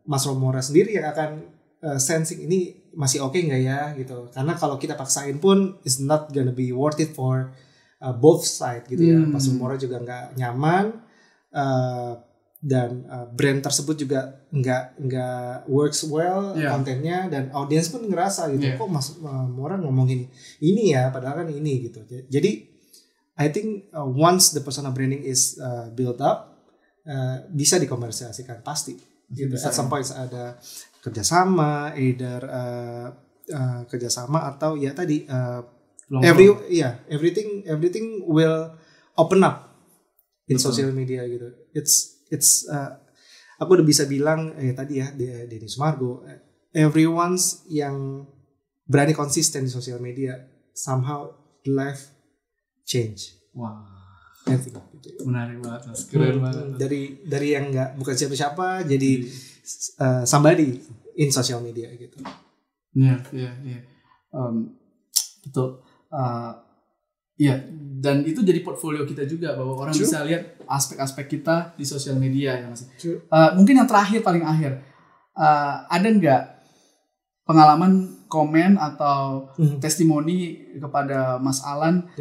Mas Mora sendiri yang akan sensing ini masih oke nggak ya gitu. Karena kalau kita paksain pun it's not gonna be worth it for both side gitu ya. Mas Mora juga nggak nyaman, dan brand tersebut juga nggak works well kontennya, dan audiens pun ngerasa gitu, kok Mas Mora ngomongin ini ya, padahal kan ini gitu. Jadi I think once the personal branding is built up, bisa dikomersialisasikan pasti gitu. At some point ada kerjasama, either kerjasama atau ya tadi everything will open up in social media gitu. It's aku udah bisa bilang tadi ya Denny Sumargo, everyone's yang berani konsisten di sosial media, somehow life change. I think gitu. Menarik banget Mas, keren banget. Dari yang bukan siapa-siapa jadi somebody in social media gitu. Iya. Betul. Iya, dan itu jadi portfolio kita juga bahwa orang bisa lihat aspek-aspek kita di sosial media ya Mas. Mungkin yang terakhir paling akhir, ada nggak pengalaman komen atau testimoni kepada Mas Alan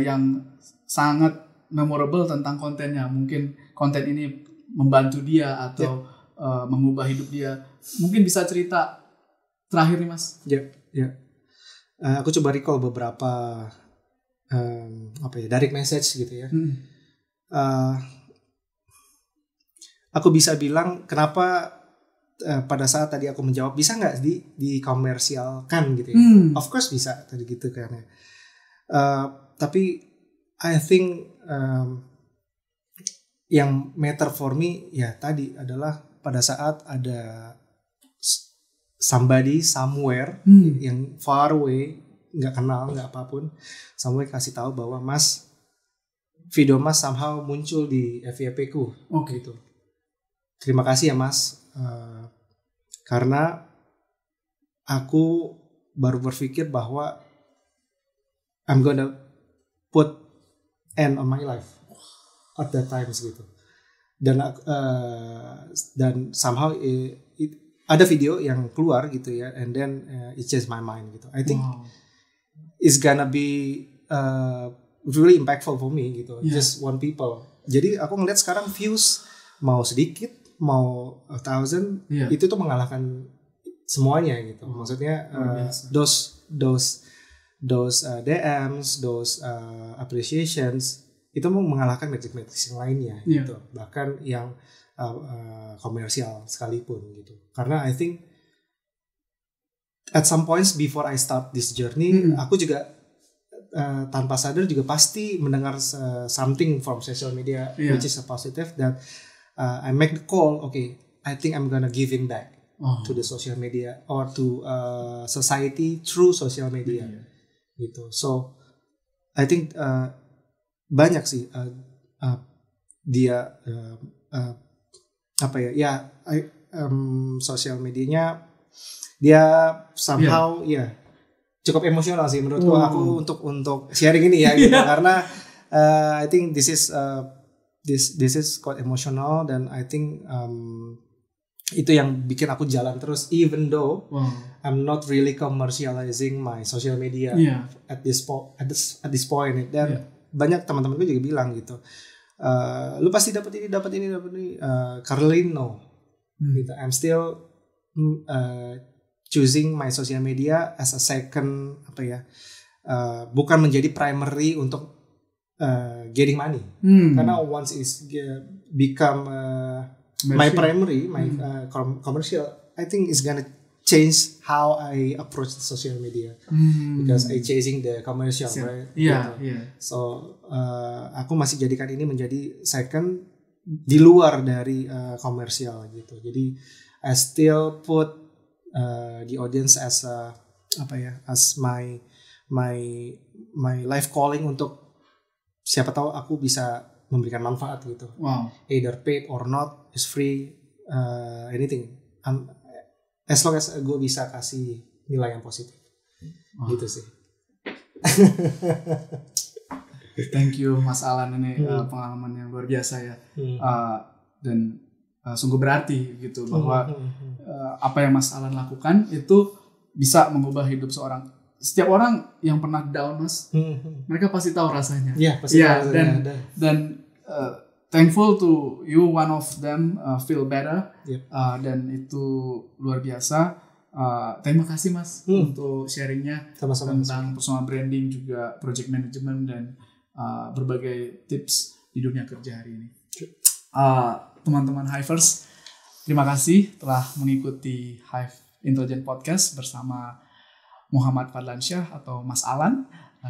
yang sangat memorable tentang kontennya? Mungkin konten ini membantu dia atau mengubah hidup dia. Mungkin bisa cerita terakhir nih Mas. Ya. Aku coba recall beberapa direct message gitu ya. Aku bisa bilang kenapa pada saat tadi aku menjawab bisa nggak dikomersialkan gitu ya. Of course bisa tadi gitu kan ya. Tapi I think yang matter for me ya tadi adalah pada saat ada somebody somewhere yang far away, nggak kenal, nggak apapun, somewhere kasih tahu bahwa video Mas somehow muncul di FYP ku. Gitu. Terima kasih ya Mas, karena aku baru berpikir bahwa I'm gonna put end on my life at that times gitu. Dan somehow ada video yang keluar gitu ya, and then it changed my mind gitu. I think it's gonna be really impactful for me gitu. Just one people. Jadi aku ngeliat sekarang views mau sedikit, mau 1,000, itu tuh mengalahkan semuanya gitu. Maksudnya those DMs, those appreciations itu mau mengalahkan metrik-metrik yang lainnya gitu. Bahkan yang komersial sekalipun gitu. Karena I think at some points before I start this journey, aku juga tanpa sadar juga pasti mendengar something from social media which is a positive, that I make the call, okay, I think I'm gonna give in back to the social media or to society through social media gitu. So I think banyak sih dia sosial medianya dia somehow cukup emosional sih menurutku. Aku untuk sharing ini ya gitu. Karena I think this is quite emotional, dan I think itu yang bikin aku jalan terus even though I'm not really commercializing my social media at this point. Dan banyak teman-temanku juga bilang gitu, lu pasti dapat ini Carlino gitu. I'm still choosing my social media as a second bukan menjadi primary untuk getting money. Karena once is become my primary, my commercial, I think it's gonna change how I approach the social media because I chasing the commercial, right? So aku masih jadikan ini menjadi second di luar dari komersial gitu. Jadi I still put the audience as as my life calling, untuk siapa tahu aku bisa memberikan manfaat gitu. Either paid or not, is free, anything. As long as gue bisa kasih nilai yang positif. Gitu sih. Thank you Mas Alan, ini pengalaman yang luar biasa ya. Dan sungguh berarti gitu bahwa apa yang Mas Alan lakukan itu bisa mengubah hidup seorang. Setiap orang yang pernah down Mas, mereka pasti tahu rasanya. Pasti tahu rasanya. Dan thankful to you, one of them feel better. Dan itu luar biasa. Terima kasih Mas untuk sharingnya tentang personal branding, juga project management, dan berbagai tips di dunia kerja hari ini. Teman-teman Hivers, terima kasih telah mengikuti Hive Intelligent Podcast bersama Muhammad Fadlansyah atau Mas Alan.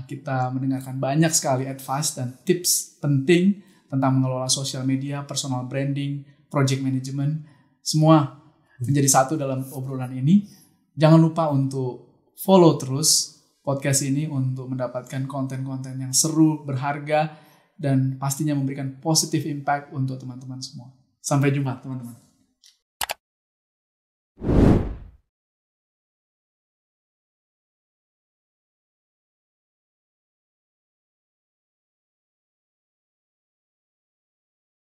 Kita mendengarkan banyak sekali advice dan tips penting tentang mengelola sosial media, personal branding, project management, semua menjadi satu dalam obrolan ini. Jangan lupa untuk follow terus podcast ini untuk mendapatkan konten-konten yang seru, berharga, dan pastinya memberikan positive impact untuk teman-teman semua. Sampai jumpa teman-teman.